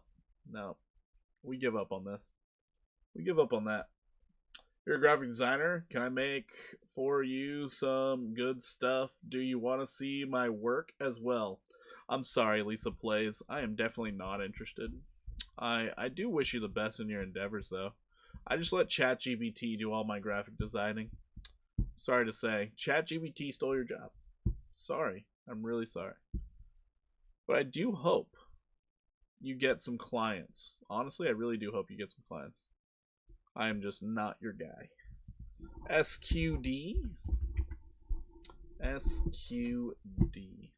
We give up on this. We give up on that. You're a graphic designer. Can I make for you some good stuff? Do you want to see my work as well? I'm sorry, Lisa Plays. I am definitely not interested. I do wish you the best in your endeavors, though. I just let ChatGPT do all my graphic designing. Sorry to say. ChatGPT stole your job. Sorry. I'm really sorry. But I do hope you get some clients. Honestly, I really do hope you get some clients. I am just not your guy. SQD. SQD.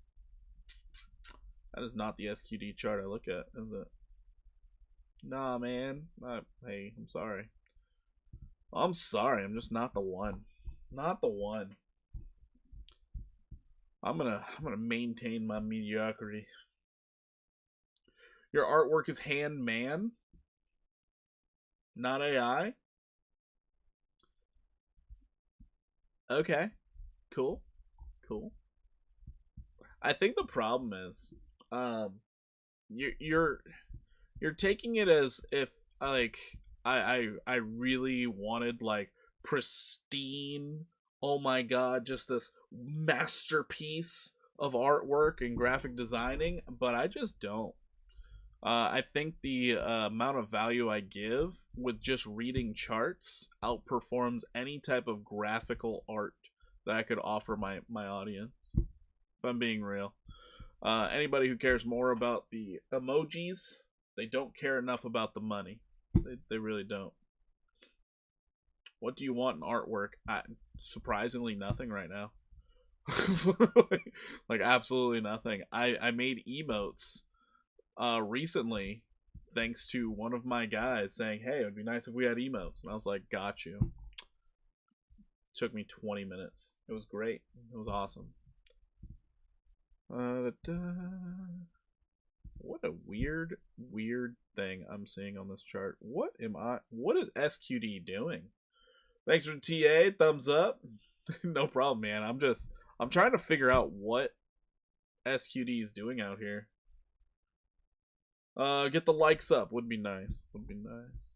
That is not the SQD chart I look at, is it? Nah, man. Hey, I'm sorry. I'm sorry. I'm just not the one. Not the one. I'm gonna maintain my mediocrity. Your artwork is hand man, not AI. Okay, cool. I think the problem is, you're taking it as if like I really wanted like pristine, oh my god, just this masterpiece of artwork and graphic designing, but I just don't. I think the amount of value I give with just reading charts outperforms any type of graphical art that I could offer my audience, if I'm being real. Anybody who cares more about the emojis, they don't care enough about the money. They really don't. What do you want in artwork? Surprisingly nothing right now. like absolutely nothing. I made emotes recently thanks to one of my guys saying, hey, it would be nice if we had emotes, and I was like, got you. Took me 20 minutes. It was great. It was awesome. What a weird thing I'm seeing on this chart. What is SQD doing? Thanks for the TA, thumbs up. No problem, man. I'm trying to figure out what SQD is doing out here. Get the likes up. Would be nice. Would be nice.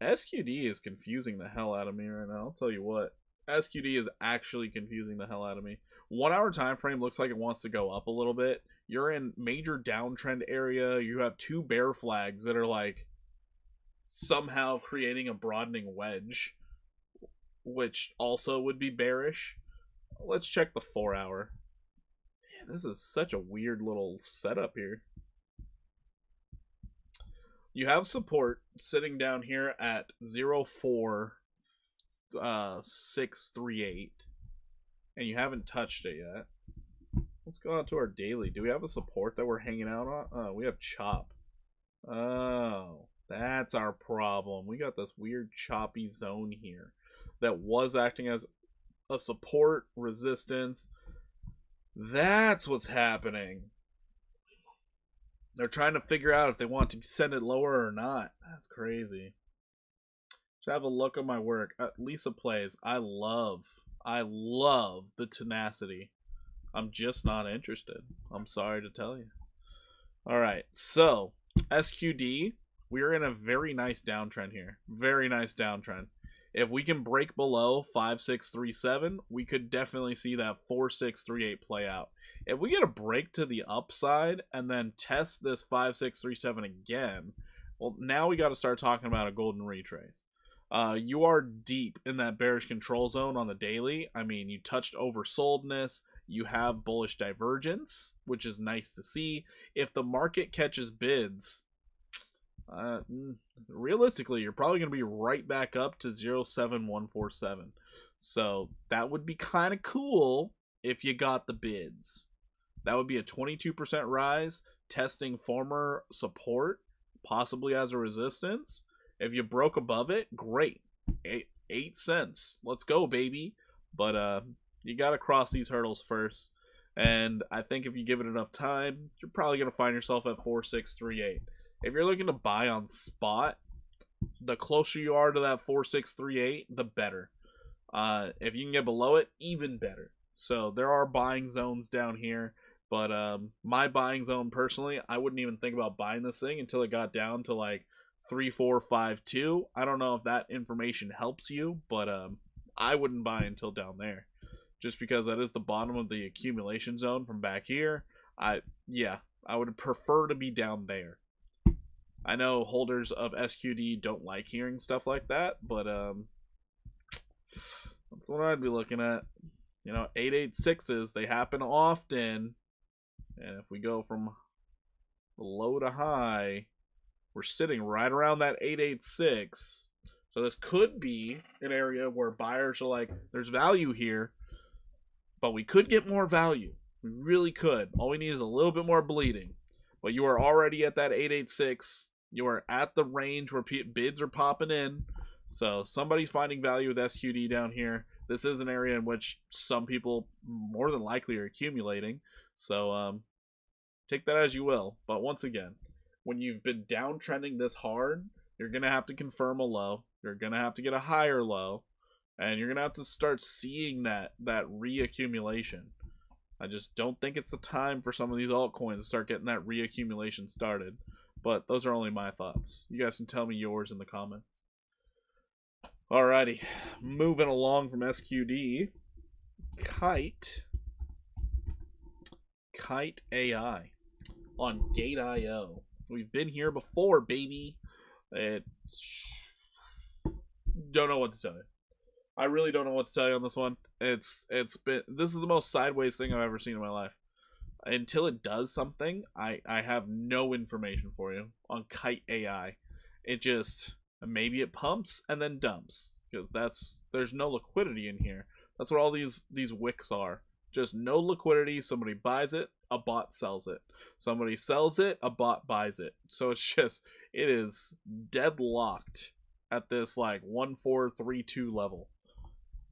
SQD is confusing the hell out of me right now. I'll tell you what. SQD is actually confusing the hell out of me. 1 hour time frame looks like it wants to go up a little bit. You're in major downtrend area. You have 2 bear flags that are like somehow creating a broadening wedge, which also would be bearish. Let's check the 4 hour. Man, this is such a weird little setup here. You have support sitting down here at 0.4638, and you haven't touched it yet. Let's go out to our daily. Do we have a support that we're hanging out on? We have chop. Oh, that's our problem. We got this weird choppy zone here that was acting as a support, resistance. That's what's happening. They're trying to figure out if they want to send it lower or not. That's crazy. Let's have a look at my work. Lisa plays. I love the tenacity. I'm just not interested. I'm sorry to tell you. Alright, so SQD, we're in a very nice downtrend here. Very nice downtrend. If we can break below 5637, we could definitely see that 4638 play out. If we get a break to the upside and then test this 5637 again, well, now we got to start talking about a golden retrace. You are deep in that bearish control zone on the daily. I mean, you touched oversoldness. You have bullish divergence, which is nice to see. If the market catches bids, realistically, you're probably going to be right back up to 07147. So that would be kind of cool if you got the bids. That would be a 22% rise, testing former support, possibly as a resistance. If you broke above it, great. 8 cents. Let's go, baby. But you got to cross these hurdles first. And I think if you give it enough time, you're probably going to find yourself at 4638. If you're looking to buy on spot, the closer you are to that 4638, the better. If you can get below it, even better. So there are buying zones down here. But my buying zone, personally, I wouldn't even think about buying this thing until it got down to like 3452. I don't know if that information helps you, but I wouldn't buy until down there. Just because that is the bottom of the accumulation zone from back here. I would prefer to be down there. I know holders of SQD don't like hearing stuff like that, but that's what I'd be looking at. You know, 886s, they happen often. And if we go from low to high, we're sitting right around that 886. So this could be an area where buyers are like, there's value here, but we could get more value. We really could. All we need is a little bit more bleeding. But you are already at that 886. You are at the range where bids are popping in. So somebody's finding value with SQD down here. This is an area in which some people more than likely are accumulating. So take that as you will. But once again, when you've been downtrending this hard, you're going to have to confirm a low. You're going to have to get a higher low. And you're going to have to start seeing that reaccumulation. I just don't think it's the time for some of these altcoins to start getting that reaccumulation started. But those are only my thoughts. You guys can tell me yours in the comments. Alrighty, moving along from SQD, Kite AI on Gate.io. We've been here before, baby. Don't know what to tell you. I really don't know what to tell you on this one. This is the most sideways thing I've ever seen in my life. Until it does something, I have no information for you on Kite AI. It just, maybe it pumps and then dumps, because there's no liquidity in here. That's what all these wicks are. Just no liquidity. Somebody buys it, a bot sells it. Somebody sells it, a bot buys it. So it is deadlocked at this like 1432 level.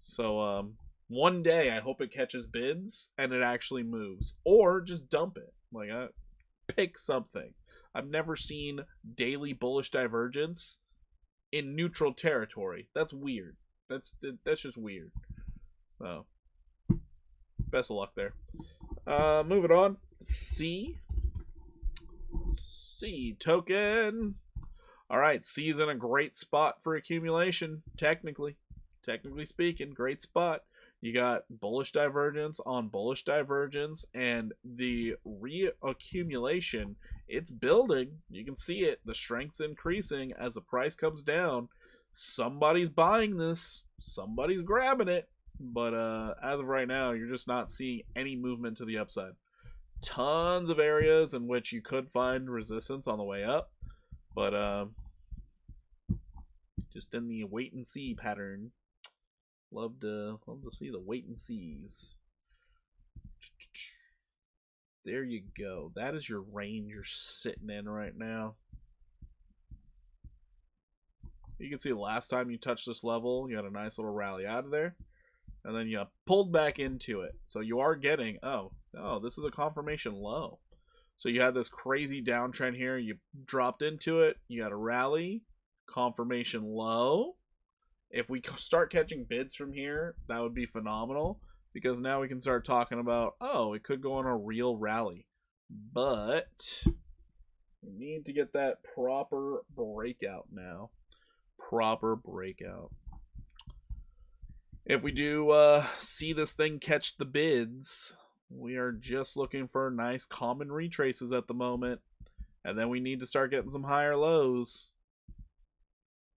So one day I hope it catches bids and it actually moves, or just dump it. Like, pick something. I've never seen daily bullish divergence in neutral territory. That's weird. That's just weird. So, best of luck there. Moving on. C token. All right, C is in a great spot for accumulation. Technically speaking, great spot. You got bullish divergence on bullish divergence, and the reaccumulation, it's building. You can see it. The strength's increasing as the price comes down. Somebody's buying this. Somebody's grabbing it. But as of right now, you're just not seeing any movement to the upside. Tons of areas in which you could find resistance on the way up. But just in the wait and see pattern. Love to see the wait and sees. There you go. That is your range you're sitting in right now. You can see the last time you touched this level, you had a nice little rally out of there. And then you pulled back into it. So you are getting, oh, this is a confirmation low. So you had this crazy downtrend here. You dropped into it. You got a rally. Confirmation low. If we start catching bids from here, that would be phenomenal. Because now we can start talking about, oh, it could go on a real rally. But we need to get that proper breakout now. Proper breakout. If we do see this thing catch the bids, we are just looking for nice common retraces at the moment. And then we need to start getting some higher lows.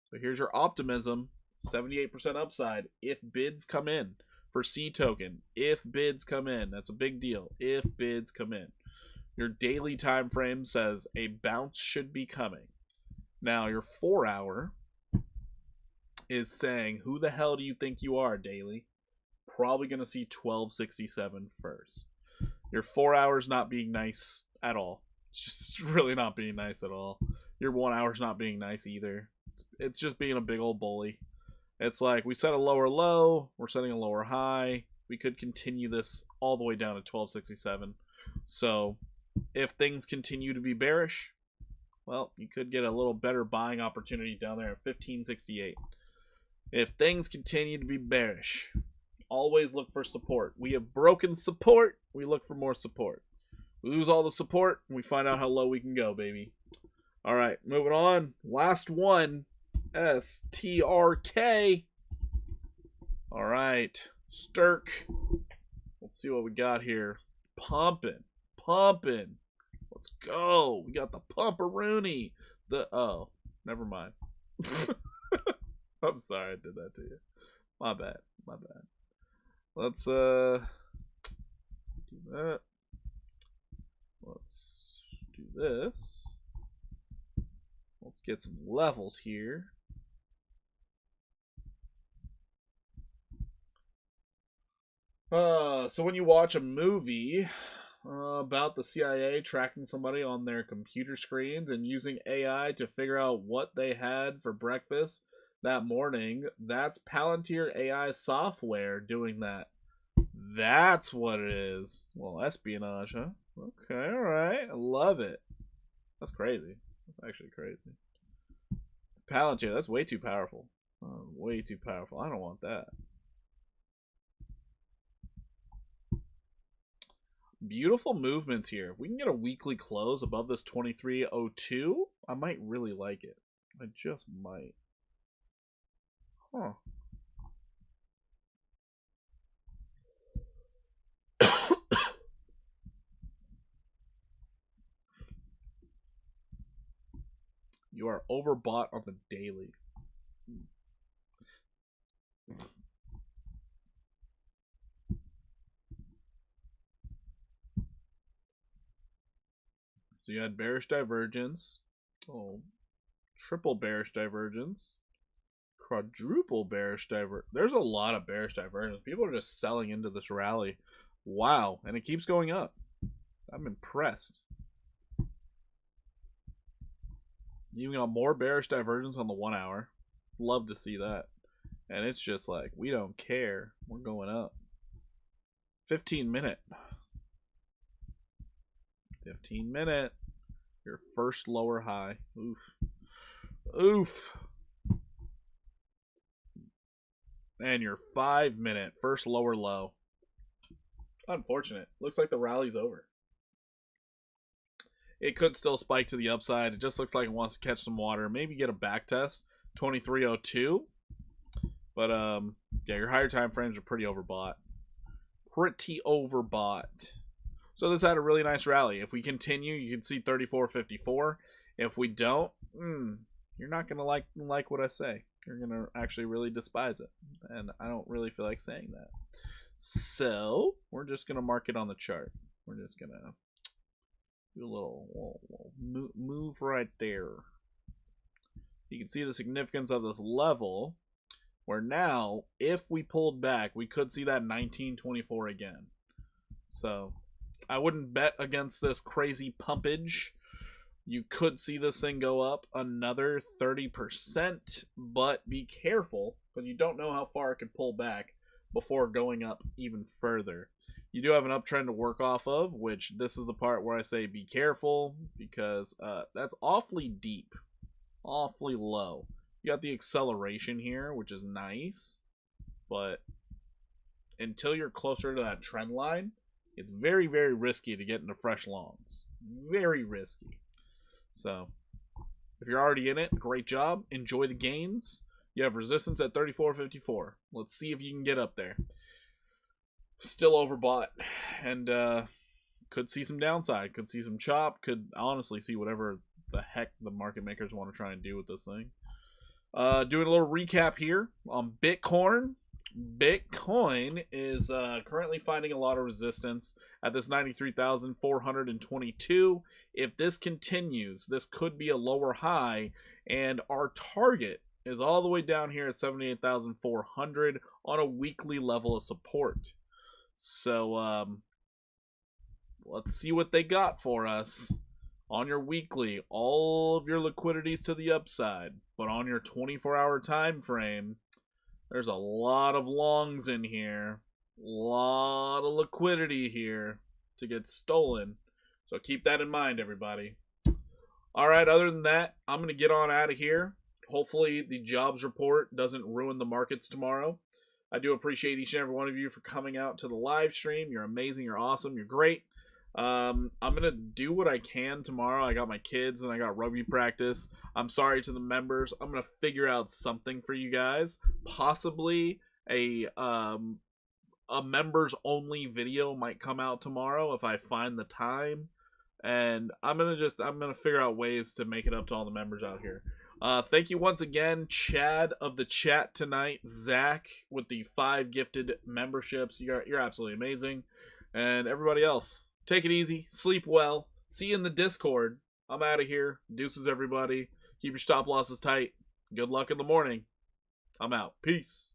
So here's your optimism. 78% upside if bids come in for C token. If bids come in, that's a big deal. If bids come in. Your daily time frame says a bounce should be coming. Now your 4 hour is saying, who the hell do you think you are, daily? Probably going to see 1267 first. Your 4 hours not being nice at all. It's just really not being nice at all. Your 1 hour's not being nice either. It's just being a big old bully. It's like we set a lower low, we're setting a lower high. We could continue this all the way down to 1267. So if things continue to be bearish, well, you could get a little better buying opportunity down there at 1568. If things continue to be bearish, always look for support. We have broken support. We look for more support. We lose all the support, we find out how low we can go, baby. All right, moving on. Last one. STRK. All right, Stirk. Let's see what we got here. Pumping. Let's go. We got the pumperoonie. Oh, never mind. I'm sorry I did that to you. My bad. Let's do that. Let's do this. Let's get some levels here. So when you watch a movie about the CIA tracking somebody on their computer screens and using AI to figure out what they had for breakfast that morning, that's Palantir AI software doing that. That's what it is. Well, espionage, huh? Okay, alright. I love it. That's crazy. That's actually crazy. Palantir, that's way too powerful. Way too powerful. I don't want that. Beautiful movements here. If we can get a weekly close above this 2302, I might really like it. I just might. Huh. You are overbought on the daily. So you had bearish divergence. Oh, triple bearish divergence. Quadruple bearish divergence. There's a lot of bearish divergence. People are just selling into this rally. Wow. And it keeps going up. I'm impressed. You got more bearish divergence on the 1 hour. Love to see that. And it's just like, we don't care. We're going up. 15-minute. 15-minute. Your first lower high. Oof. And your 5-minute first lower low. Unfortunate. Looks like the rally's over. It could still spike to the upside. It just looks like it wants to catch some water. Maybe get a back test. 2302. But yeah, your higher time frames are pretty overbought. Pretty overbought. So this had a really nice rally. If we continue, you can see 34.54. If we don't, you're not gonna like what I say. You're gonna actually really despise it, and I don't really feel like saying that. So we're just gonna mark it on the chart. We're just gonna do a little move right there. You can see the significance of this level. Where now, if we pulled back, we could see that 1924 again. So I wouldn't bet against this crazy pumpage. You could see this thing go up another 30%, but be careful, because you don't know how far it could pull back before going up even further. You do have an uptrend to work off of, which this is the part where I say be careful, because that's awfully deep, awfully low. You got the acceleration here, which is nice, but until you're closer to that trend line, it's very, very risky to get into fresh longs. Very risky. So, if you're already in it, great job. Enjoy the gains. You have resistance at 34.54. Let's see if you can get up there. Still overbought, and could see some downside. Could see some chop. Could honestly see whatever the heck the market makers want to try and do with this thing. Doing a little recap here on Bitcoin. Bitcoin is currently finding a lot of resistance at this 93,422. If this continues, this could be a lower high, and our target is all the way down here at 78,400 on a weekly level of support. So let's see what they got for us. On your weekly, all of your liquidities to the upside, but on your 24-hour time frame, there's a lot of longs in here, a lot of liquidity here to get stolen. So keep that in mind, everybody. All right, other than that, I'm going to get on out of here. Hopefully the jobs report doesn't ruin the markets tomorrow. I do appreciate each and every one of you for coming out to the live stream. You're amazing, you're awesome, you're great. I'm gonna do what I can tomorrow. I got my kids and I got rugby practice. I'm sorry to the members. I'm gonna figure out something for you guys. Possibly a members only video might come out tomorrow if I find the time. And I'm gonna figure out ways to make it up to all the members out here. Thank you once again, Chad of the chat tonight, Zach with the 5 gifted memberships. You're absolutely amazing, and everybody else. Take it easy. Sleep well. See you in the Discord. I'm out of here. Deuces, everybody. Keep your stop losses tight. Good luck in the morning. I'm out. Peace.